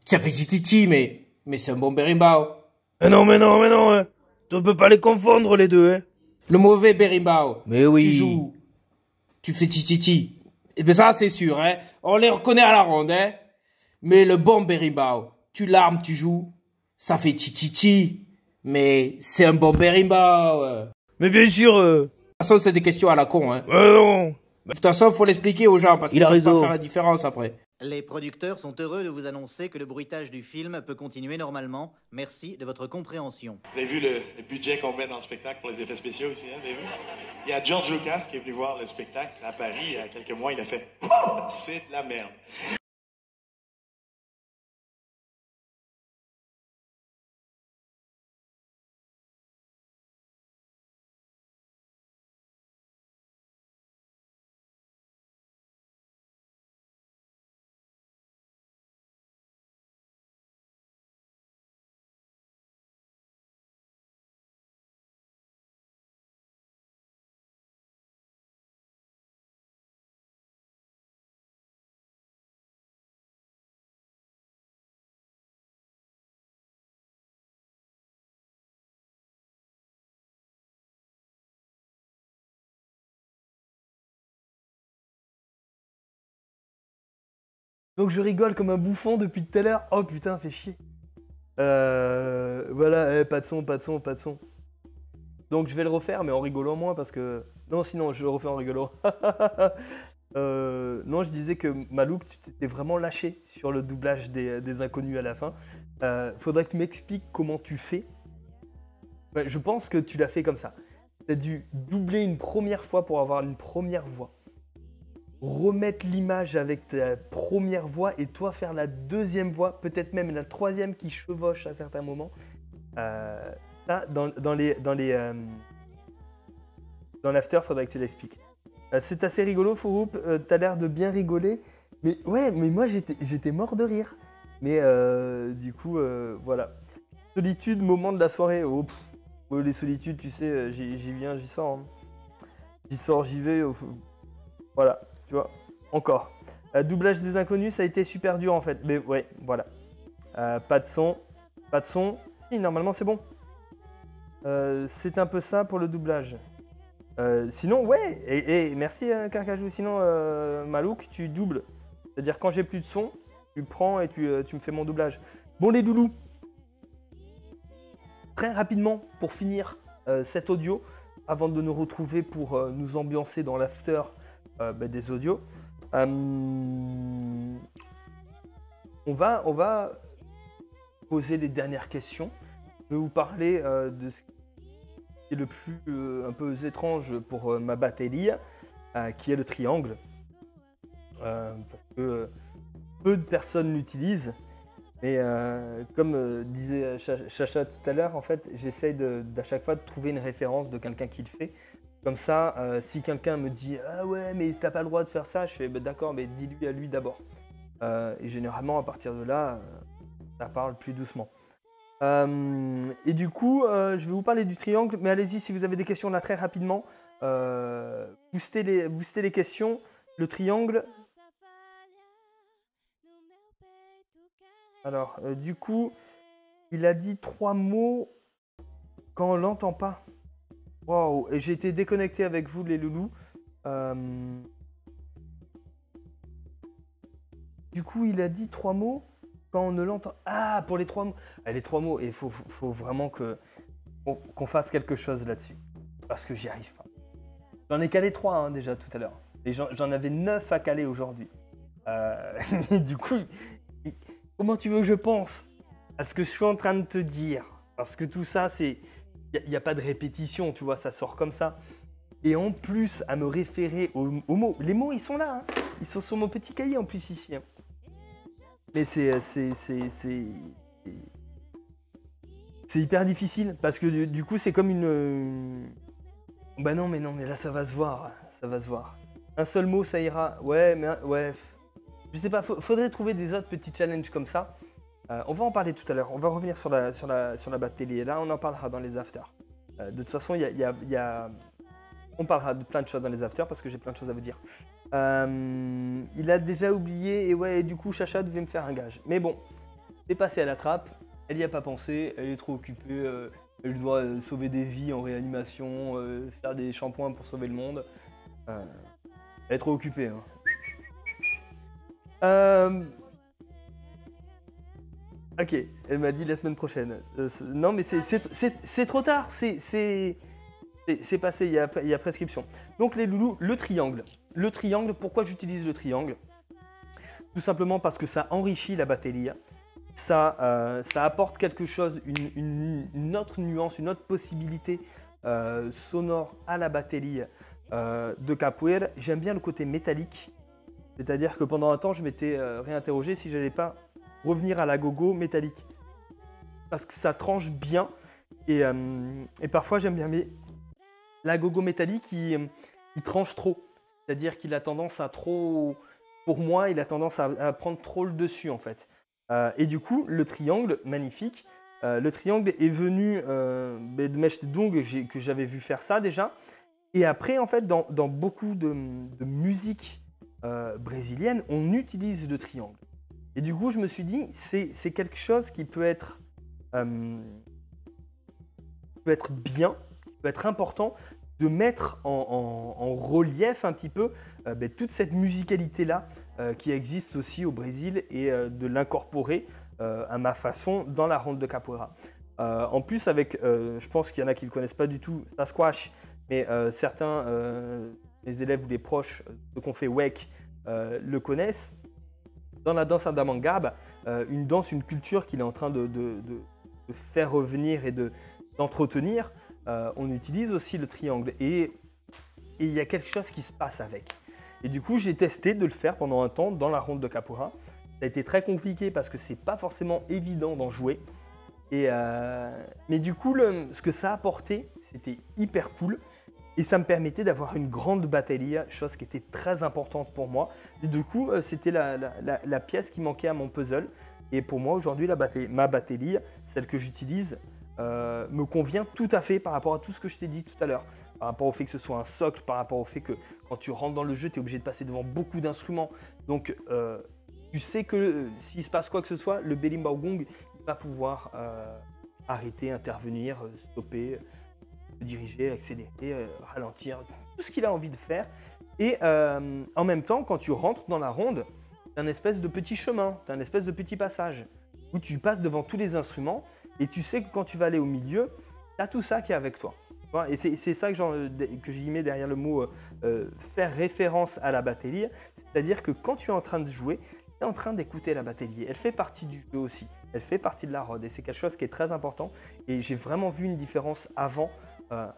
Ça fait chi-chi-chi, mais c'est un bon berimbau. Mais non, hein. Tu peux pas les confondre, les deux, hein. Le mauvais berimbau, Mais oui. tu joues, tu fais chi-chi-chi. Et bien ça, c'est sûr, hein. On les reconnaît à la ronde, hein. Mais le bon berimbau, tu l'armes, tu joues, ça fait chi-chi-chi. Mais c'est un bon berimbau. Mais bien sûr. De toute façon, c'est des questions à la con, hein. Non. De toute façon, faut l'expliquer aux gens parce qu'ils savent pas raison. faire la différence après. Les producteurs sont heureux de vous annoncer que le bruitage du film peut continuer normalement. Merci de votre compréhension. Vous avez vu le budget qu'on met dans le spectacle pour les effets spéciaux ici, hein, vous avez vu? Il y a George Lucas qui est venu voir le spectacle à Paris il y a quelques mois, il a fait « C'est de la merde ». Donc je rigole comme un bouffon depuis tout à l'heure. Oh putain, fait chier. Voilà, pas de son. Donc je vais le refaire, mais en rigolant moins parce que... Non, sinon je le refais en rigolant. Non, je disais que Malouk, tu t'étais vraiment lâché sur le doublage des inconnus à la fin. Faudrait que tu m'expliques comment tu fais. Ouais, je pense que tu l'as fait comme ça. Tu as dû doubler une première fois pour avoir une première voix. Remettre l'image avec ta première voix et toi faire la deuxième voix, peut-être même la troisième qui chevauche à certains moments. Ça, dans l'after, faudrait que tu l'expliques. C'est assez rigolo, Fouroup, t'as l'air de bien rigoler. Mais ouais, mais moi j'étais mort de rire. Mais du coup, voilà. Solitude, moment de la soirée. Oh, les solitudes, tu sais, j'y viens, j'y sors. Hein. J'y sors, j'y vais. Voilà. Tu vois, encore. Doublage des inconnus, ça a été super dur en fait. Mais ouais, voilà. Pas de son. Pas de son. Si, normalement c'est bon. C'est un peu ça pour le doublage. Sinon, ouais, et merci Carcajou. Sinon, Malouk, tu doubles. C'est-à-dire quand j'ai plus de son, tu prends et tu me fais mon doublage. Bon les loulous, très rapidement pour finir cet audio, avant de nous retrouver pour nous ambiancer dans l'after des audios, on va poser les dernières questions. Je vais vous parler de ce qui est le plus un peu étrange pour ma batelille, qui est le triangle. Parce que peu de personnes l'utilisent. Mais comme disait Chacha tout à l'heure, en fait, j'essaye d'à chaque fois de trouver une référence de quelqu'un qui le fait. Comme ça, si quelqu'un me dit « Ah ouais, mais t'as pas le droit de faire ça », je fais bah, « D'accord, mais dis-lui à lui d'abord ». Et généralement, à partir de là, ça parle plus doucement. Et du coup, je vais vous parler du triangle, mais allez-y, si vous avez des questions là très rapidement, boostez les questions. Le triangle... Alors, du coup, il a dit 3 mots quand on l'entend pas. Waouh, et j'ai été déconnecté avec vous, les loulous. Du coup, il a dit 3 mots quand on ne l'entend... Ah, pour les 3 mots. Ah, les 3 mots, il faut vraiment qu'on fasse quelque chose là-dessus. Parce que j'y arrive pas. J'en ai calé 3 hein, déjà tout à l'heure. Et j'en avais 9 à caler aujourd'hui. Du coup... Comment tu veux que je pense à ce que je suis en train de te dire? Parce que tout ça, c'est... Il n'y a pas de répétition, tu vois, ça sort comme ça. Et en plus, à me référer aux mots. Les mots, ils sont là. Hein. Ils sont sur mon petit cahier en plus ici. Hein. Mais c'est hyper difficile. Parce que du coup, c'est comme une... Bah non, mais là, ça va se voir. Ça va se voir. Un seul mot, ça ira. Ouais, mais... Ouais... Je sais pas, faudrait trouver des autres petits challenges comme ça. On va en parler tout à l'heure. On va revenir sur la batelille. Et là, on en parlera dans les afters. De toute façon, on parlera de plein de choses dans les afters parce que j'ai plein de choses à vous dire. Il a déjà oublié. Et ouais, du coup, Chacha devait me faire un gage. Mais bon, c'est passé à la trappe. Elle n'y a pas pensé. Elle est trop occupée. Elle doit sauver des vies en réanimation. Faire des shampoings pour sauver le monde. Elle est trop occupée. Hein. Ok, elle m'a dit la semaine prochaine. Non, mais c'est trop tard. C'est passé, il y a prescription. Donc les loulous, le triangle. Le triangle, pourquoi j'utilise le triangle? Tout simplement parce que ça enrichit la batelille. Ça apporte quelque chose, une autre nuance, une autre possibilité sonore à la batelille de capoeira. J'aime bien le côté métallique. C'est-à-dire que pendant un temps, je m'étais réinterrogé si j'allais pas revenir à la gogo métallique. Parce que ça tranche bien. Et parfois, j'aime bien. Mais la gogo métallique, il tranche trop. C'est-à-dire qu'il a tendance à trop... Pour moi, il a tendance à prendre trop le dessus, en fait. Et du coup, le triangle, magnifique. Le triangle est venu de Mèche Dong, que j'avais vu faire ça déjà. Et après, en fait, dans beaucoup de musique... brésilienne, on utilise le triangle. Et du coup, je me suis dit, c'est quelque chose qui peut être bien, qui peut être important, de mettre en relief un petit peu toute cette musicalité-là qui existe aussi au Brésil et de l'incorporer à ma façon dans la ronde de capoeira. En plus, avec, je pense qu'il y en a qui ne le connaissent pas du tout, Sasquatch, mais certains... les élèves ou les proches de qu'on fait WEC le connaissent. Dans la danse Andamangaba, une danse, une culture qu'il est en train de faire revenir et d'entretenir, on utilise aussi le triangle. Et il y a quelque chose qui se passe avec. Et du coup, j'ai testé de le faire pendant un temps dans la ronde de capoeira. Ça a été très compliqué parce que c'est pas forcément évident d'en jouer. Mais du coup, ce que ça a apporté, c'était hyper cool. Et ça me permettait d'avoir une grande batelille, chose qui était très importante pour moi. Et du coup, c'était la pièce qui manquait à mon puzzle. Et pour moi, aujourd'hui, ma batelille, celle que j'utilise, me convient tout à fait par rapport à tout ce que je t'ai dit tout à l'heure. Par rapport au fait que ce soit un socle, par rapport au fait que quand tu rentres dans le jeu, tu es obligé de passer devant beaucoup d'instruments. Donc, tu sais que s'il se passe quoi que ce soit, le berimbau gong va pouvoir arrêter, intervenir, stopper. se diriger, accélérer, ralentir, tout ce qu'il a envie de faire. Et en même temps, quand tu rentres dans la ronde, tu as un espèce de petit chemin, tu as un espèce de petit passage où tu passes devant tous les instruments et tu sais que quand tu vas aller au milieu, tu as tout ça qui est avec toi. Et c'est ça que j'y mets derrière le mot faire référence à la batterie. C'est-à-dire que quand tu es en train de jouer, tu es en train d'écouter la batterie. Elle fait partie du jeu aussi. Elle fait partie de la rod. Et c'est quelque chose qui est très important. Et j'ai vraiment vu une différence avant,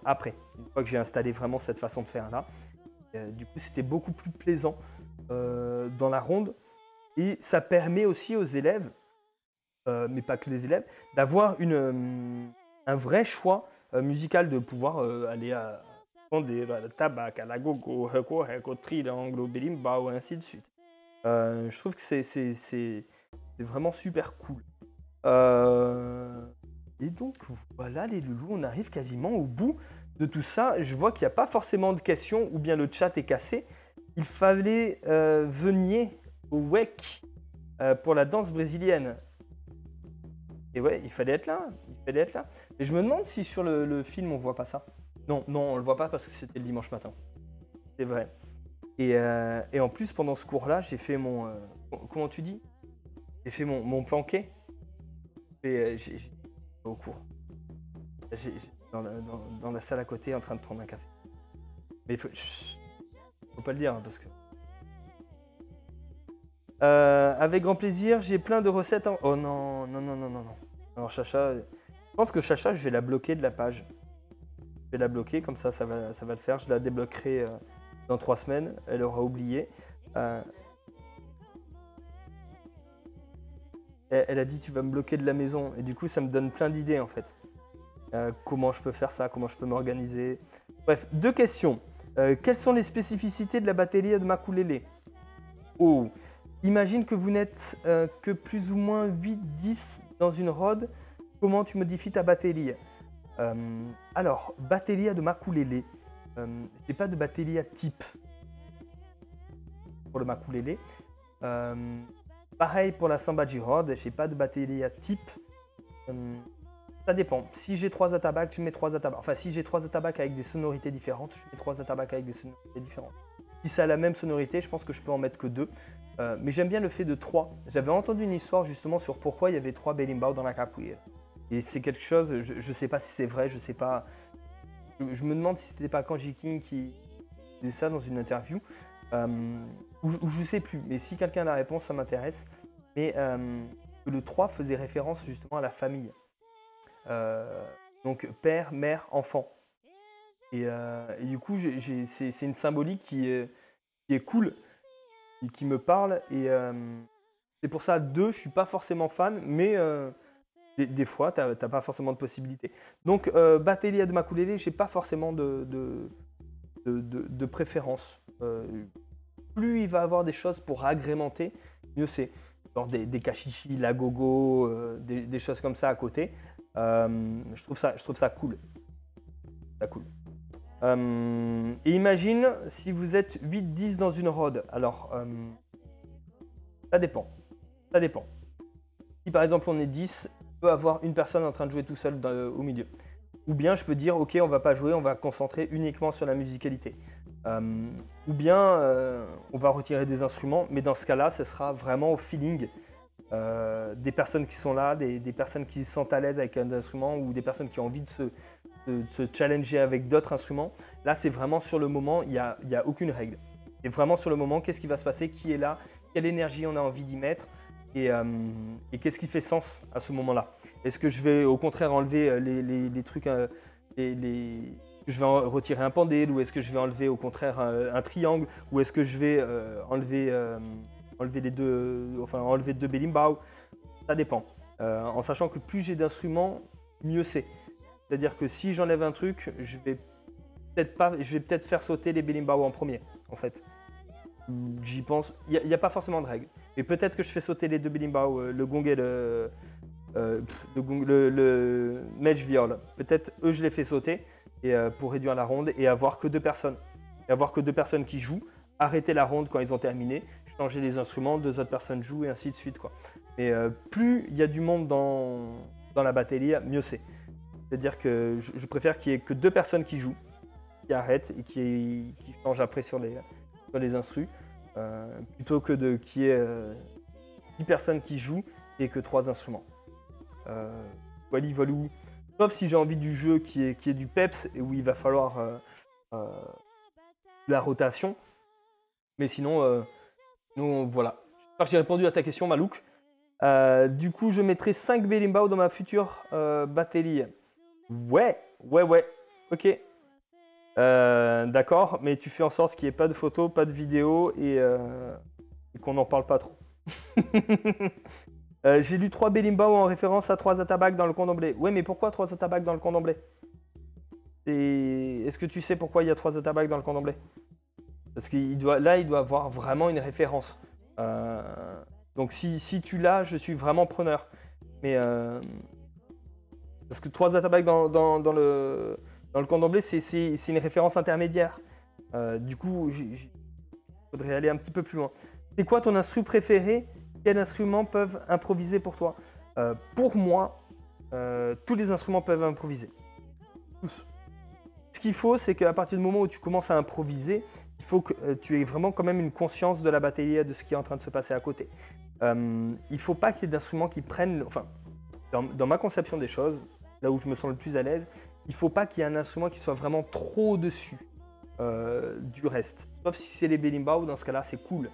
après. Une fois que j'ai installé vraiment cette façon de faire là. Du coup, c'était beaucoup plus plaisant dans la ronde. Et ça permet aussi aux élèves, mais pas que les élèves, d'avoir un vrai choix musical, de pouvoir aller à la tabac, à la gogo, à triangle, au berimbau, et ainsi de suite. Je trouve que c'est vraiment super cool. Et donc voilà les loulous, on arrive quasiment au bout de tout ça. Je vois qu'il n'y a pas forcément de questions ou bien le chat est cassé. Il fallait venir au WEC pour la danse brésilienne. Et ouais, il fallait être là. Et je me demande si sur le film on voit pas ça. Non, on le voit pas parce que c'était le dimanche matin. C'est vrai. Et en plus, pendant ce cours-là, j'ai fait mon... comment tu dis? J'ai fait mon planqué. Et j'ai au cours. Dans la salle à côté, en train de prendre un café. Mais faut pas le dire, hein, parce que... avec grand plaisir, j'ai plein de recettes en... Oh non. Alors Chacha, je pense que Chacha, je vais la bloquer de la page. Je vais la bloquer, comme ça va le faire. Je la débloquerai dans 3 semaines. Elle aura oublié. Elle a dit tu vas me bloquer de la maison. Et du coup, ça me donne plein d'idées en fait. Comment je peux faire ça, comment je peux m'organiser. Bref, 2 questions. Quelles sont les spécificités de la batterie de Makulele? Oh, imagine que vous n'êtes que plus ou moins 8-10 dans une rod. Comment tu modifies ta batterie? Alors, batterie de Makulele. J'ai pas de batterie à type pour le Makulele. Pareil pour la Sambaji Rod, j'ai pas de batterie à type. Ça dépend. Si j'ai 3 atabacs, je mets 3 atabacs. Enfin, si j'ai 3 atabacs avec des sonorités différentes, je mets 3 atabacs avec des sonorités différentes. Si ça a la même sonorité, je pense que je peux en mettre que 2. Mais j'aime bien le fait de 3. J'avais entendu une histoire justement sur pourquoi il y avait 3 berimbau dans la capoeira. Et c'est quelque chose, je sais pas si c'est vrai, je sais pas. Je me demande si c'était pas Kanji King qui disait ça dans une interview. Ou je sais plus, mais si quelqu'un a la réponse, ça m'intéresse. Mais que le 3 faisait référence justement à la famille. Donc père, mère, enfant. Et du coup, c'est une symbolique qui est cool, et qui me parle. Et c'est pour ça, 2, je suis pas forcément fan, mais des fois, t'as pas forcément de possibilité. Donc, batterie de Makulele, j'ai pas forcément de préférence. Plus il va avoir des choses pour agrémenter, mieux c'est. Genre des kashishi, la gogo, des choses comme ça à côté. Je trouve ça cool. Et imagine si vous êtes 8-10 dans une rod. Alors, ça dépend. Si par exemple on est 10, je peux avoir une personne en train de jouer tout seul au milieu. Ou bien je peux dire ok, on va pas jouer, on va concentrer uniquement sur la musicalité. Ou bien on va retirer des instruments, mais dans ce cas-là, ce sera vraiment au feeling des personnes qui sont là, des personnes qui se sentent à l'aise avec un instrument ou des personnes qui ont envie de se challenger avec d'autres instruments. Là, c'est vraiment sur le moment, il n'y a aucune règle. C'est vraiment sur le moment, qu'est-ce qui va se passer, qui est là, quelle énergie on a envie d'y mettre et qu'est-ce qui fait sens à ce moment-là. Est-ce que je vais au contraire enlever les trucs, je vais retirer un pendule, ou est-ce que je vais enlever au contraire un triangle, ou est-ce que je vais enlever les deux, enfin enlever 2 berimbau. Ça dépend. En sachant que plus j'ai d'instruments, mieux c'est. C'est-à-dire que si j'enlève un truc, je vais peut-être faire sauter les berimbau en premier, en fait. J'y pense. Il n'y a pas forcément de règle. Mais peut-être que je fais sauter les 2 berimbau, le gong et le medj viol. Peut-être eux je les fais sauter et pour réduire la ronde et avoir que 2 personnes. Et avoir que 2 personnes qui jouent, arrêter la ronde quand ils ont terminé, changer les instruments, 2 autres personnes jouent et ainsi de suite, quoi. Mais plus il y a du monde dans la batterie, mieux c'est. C'est-à-dire que je préfère qu'il y ait que 2 personnes qui jouent, qui arrêtent et qui changent après sur les instrus, plutôt que qu'il y ait 10 personnes qui jouent et que 3 instruments. Wally Walou. Sauf si j'ai envie du jeu qui est du peps et où il va falloir de la rotation. Mais sinon, voilà. J'espère que j'ai répondu à ta question, Malouk. Du coup, je mettrai 5 Berimbau dans ma future batterie. Ouais. Ok. D'accord, mais tu fais en sorte qu'il n'y ait pas de photos, pas de vidéos et qu'on n'en parle pas trop. J'ai lu 3 Berimbau en référence à 3 Atabak dans le Candomblé. Ouais, mais pourquoi 3 Atabak dans le Candomblé? Est-ce que tu sais pourquoi il y a 3 Atabak dans le Candomblé? Parce qu'il doit avoir vraiment une référence. Donc si tu l'as, je suis vraiment preneur. Mais parce que 3 Atabak dans le Candomblé, c'est une référence intermédiaire. Du coup, il faudrait aller un petit peu plus loin. C'est quoi ton instru préféré? Quels instruments peuvent improviser pour toi? Pour moi, tous les instruments peuvent improviser. Tous. Ce qu'il faut, c'est qu'à partir du moment où tu commences à improviser, il faut que tu aies vraiment quand même une conscience de la batterie et de ce qui est en train de se passer à côté. Il ne faut pas qu'il y ait d'instruments qui prennent... Enfin, dans ma conception des choses, là où je me sens le plus à l'aise, il ne faut pas qu'il y ait un instrument qui soit vraiment trop au-dessus du reste. Sauf si c'est les Berimbau, dans ce cas-là, c'est cool.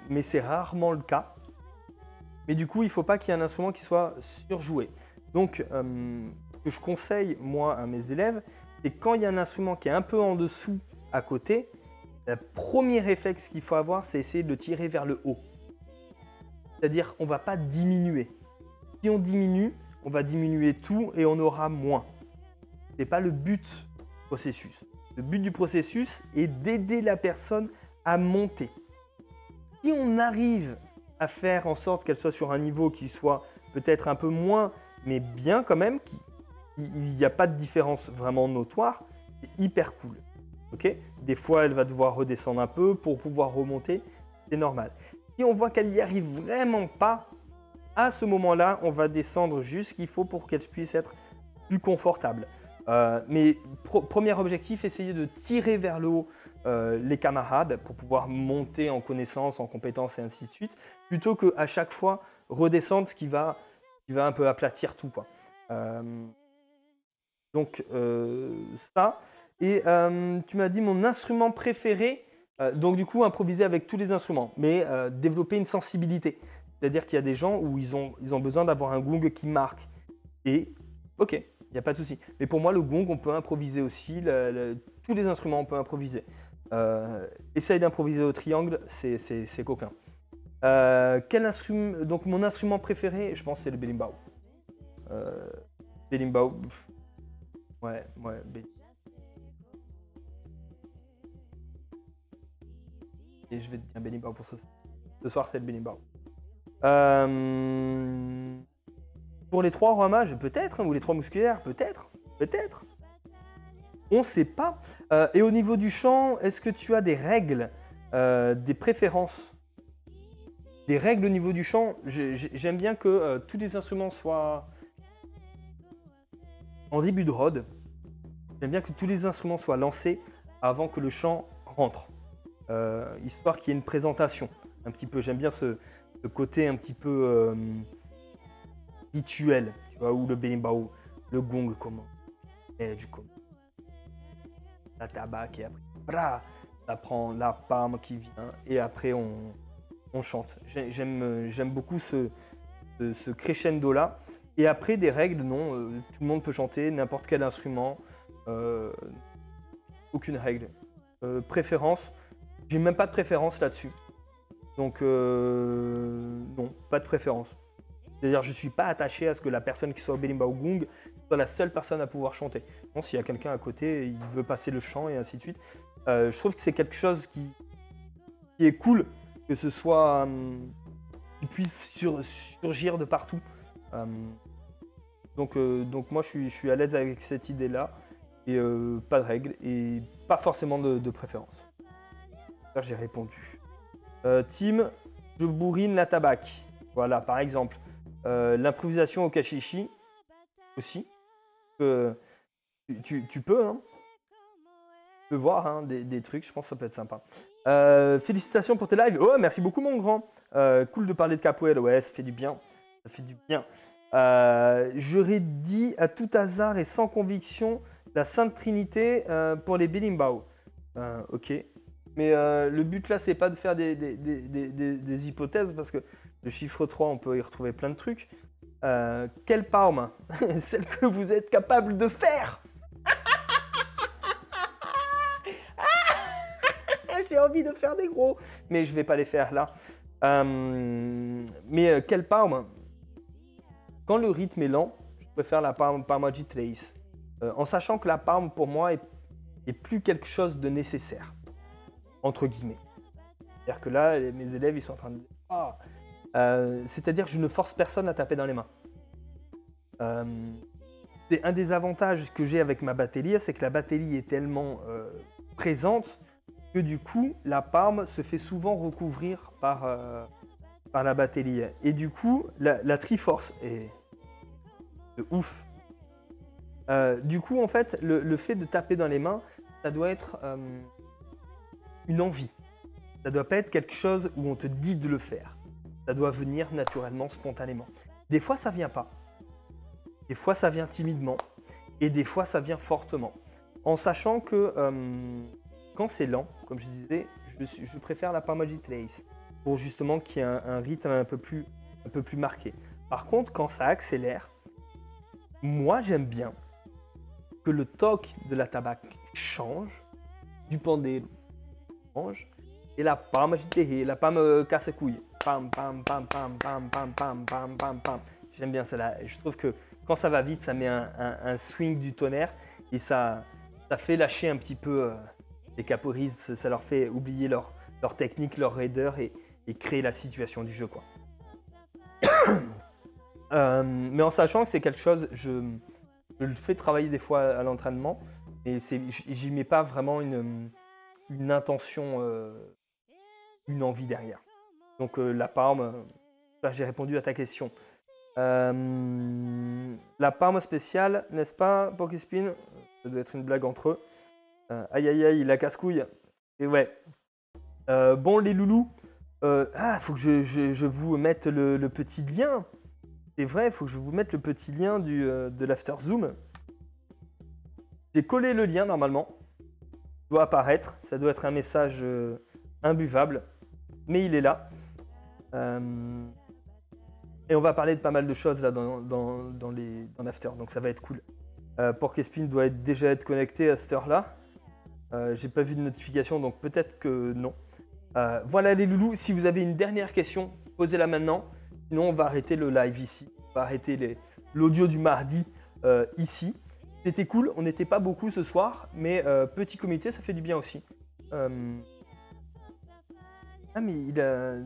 Mais c'est rarement le cas. Mais du coup, il ne faut pas qu'il y ait un instrument qui soit surjoué. Donc, ce que je conseille, moi, à mes élèves, c'est quand il y a un instrument qui est un peu en dessous, à côté, le premier réflexe qu'il faut avoir, c'est essayer de le tirer vers le haut. C'est-à-dire, on ne va pas diminuer. Si on diminue, on va diminuer tout et on aura moins. Ce n'est pas le but du processus. Le but du processus est d'aider la personne à monter. Si on arrive à faire en sorte qu'elle soit sur un niveau qui soit peut-être un peu moins, mais bien quand même, il n'y a pas de différence vraiment notoire, c'est hyper cool. Okay, des fois, elle va devoir redescendre un peu pour pouvoir remonter, c'est normal. Si on voit qu'elle n'y arrive vraiment pas, à ce moment-là, on va descendre juste ce qu'il faut pour qu'elle puisse être plus confortable. Mais premier objectif, essayer de tirer vers le haut les camarades pour pouvoir monter en connaissance, en compétences et ainsi de suite, plutôt qu'à chaque fois redescendre, ce qui va un peu aplatir tout, quoi. Donc ça. Et tu m'as dit mon instrument préféré, donc du coup improviser avec tous les instruments, mais développer une sensibilité. C'est-à-dire qu'il y a des gens où ils ont besoin d'avoir un gong qui marque. Et ok, il n'y a pas de souci. Mais pour moi, le gong, on peut improviser aussi. Tous les instruments, on peut improviser. Essaye d'improviser au triangle, c'est coquin. Quel instrument, donc mon instrument préféré, je pense, c'est le Berimbau. Berimbau. Ouais, Berimbau. Et je vais te dire Berimbau pour ce soir. Ce soir, c'est le Berimbau. Pour les 3 rois mages, peut-être, hein, ou les 3 musculaires, peut-être. On ne sait pas. Et au niveau du chant, est-ce que tu as des règles, des préférences? Des règles au niveau du chant? J'aime bien que tous les instruments soient en début de rod. J'aime bien que tous les instruments soient lancés avant que le chant rentre. Histoire qu'il y ait une présentation. Un petit peu, j'aime bien ce côté un petit peu rituel, tu vois, où le Berimbau, le gong commence, et du coup, la tabac, et après, bra, ça prend la palme qui vient, et après on chante. J'aime beaucoup ce crescendo-là. Et après, des règles, non, tout le monde peut chanter, n'importe quel instrument, aucune règle. Préférence, j'ai même pas de préférence là-dessus. Donc, non, pas de préférence. C'est-à-dire, je ne suis pas attaché à ce que la personne qui soit au Berimbau Gong soit la seule personne à pouvoir chanter. Non, s'il y a quelqu'un à côté, il veut passer le chant et ainsi de suite. Je trouve que c'est quelque chose qui est cool, que ce soit... qui puisse surgir de partout. Donc moi, je suis à l'aise avec cette idée-là. Et pas de règles et pas forcément de préférence. Là, j'ai répondu. Tim, je bourrine la tabac. Voilà, par exemple. L'improvisation au kashishi aussi. Tu peux, hein. Tu peux voir hein, des trucs, je pense que ça peut être sympa. Félicitations pour tes lives. Oh, merci beaucoup, mon grand. Cool de parler de Capoeira. Ouais, ça fait du bien. Ça fait du bien. J'aurais dit à tout hasard et sans conviction la Sainte Trinité pour les Bilimbao. Ok. Mais le but là, c'est pas de faire des hypothèses parce que le chiffre 3, on peut y retrouver plein de trucs. Quelle palme? Celle que vous êtes capable de faire. J'ai envie de faire des gros, mais je vais pas les faire là. Mais quelle palme? Quand le rythme est lent, je préfère la Parma G-Trace. En sachant que la palme, pour moi, est plus quelque chose de nécessaire. Entre guillemets. C'est-à-dire que là, mes élèves, ils sont en train de dire ah. C'est-à-dire que je ne force personne à taper dans les mains. C'est un des avantages que j'ai avec ma batterie, c'est que la batterie est tellement présente que du coup, la palme se fait souvent recouvrir par la batterie. Et du coup, la Triforce est de ouf. Du coup, en fait, le fait de taper dans les mains, ça doit être une envie. Ça doit pas être quelque chose où on te dit de le faire. Ça doit venir naturellement, spontanément. Des fois, ça vient pas. Des fois, ça vient timidement. Et des fois, ça vient fortement. En sachant que quand c'est lent, comme je disais, je préfère la Parma G-Trace pour justement qu'il y ait un rythme un peu plus marqué. Par contre, quand ça accélère, moi, j'aime bien que le toc de la tabac change, du pandero change, et la Parma G-Trace, la Parma casse-couille. Pam, pam, pam, pam, pam, pam, pam, pam, pam, pam. J'aime bien celle-là. Je trouve que quand ça va vite, ça met un swing du tonnerre et ça fait lâcher un petit peu les caporistes. Ça leur fait oublier leur technique, leur raideur et créer la situation du jeu, quoi. Mais en sachant que c'est quelque chose, je le fais travailler des fois à l'entraînement, mais j'y mets pas vraiment une intention, une envie derrière. Donc la palme, j'ai répondu à ta question. La palme spéciale, n'est-ce pas, Porkyspin? Ça doit être une blague entre eux. Aïe aïe aïe, la casse-couille. Et ouais. Bon, les loulous. Faut que je vous mette le petit lien. C'est vrai, il faut que je vous mette le petit lien de l'After Zoom. J'ai collé le lien normalement. Il doit apparaître. Ça doit être un message imbuvable. Mais il est là. Et on va parler de pas mal de choses là dans l'After. Donc ça va être cool. Porkyspin doit déjà être connecté à cette heure-là. J'ai pas vu de notification, donc peut-être que non. Voilà les loulous. Si vous avez une dernière question, posez-la maintenant. Sinon, on va arrêter le live ici. On va arrêter l'audio du mardi ici. C'était cool. On n'était pas beaucoup ce soir, mais petit comité, ça fait du bien aussi. Ah, mais il a...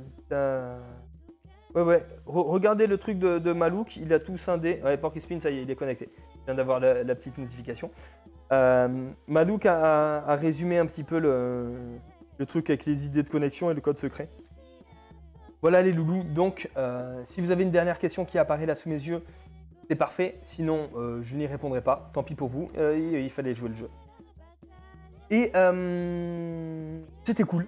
Ouais. Regardez le truc de Malouk. Il a tout scindé. Ouais, Porkyspin, ça y est, il est connecté. Je viens d'avoir la petite notification. Malouk a résumé un petit peu le truc avec les idées de connexion et le code secret. Voilà les loulous. Donc, si vous avez une dernière question qui apparaît là sous mes yeux, c'est parfait. Sinon, je n'y répondrai pas. Tant pis pour vous. Il fallait jouer le jeu. Et c'était cool.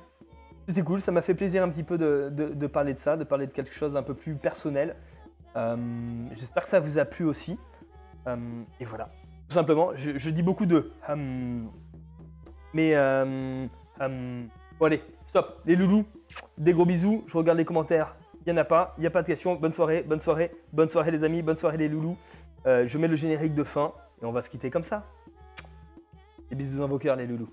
C'était cool. Ça m'a fait plaisir un petit peu de parler de ça, de parler de quelque chose d'un peu plus personnel. J'espère que ça vous a plu aussi. Et voilà. Tout simplement, je dis beaucoup de mais bon allez, stop, les loulous, des gros bisous, je regarde les commentaires, il n'y en a pas de questions, bonne soirée les amis, bonne soirée les loulous. Je mets le générique de fin et on va se quitter comme ça. Des bisous dans vos cœurs les loulous.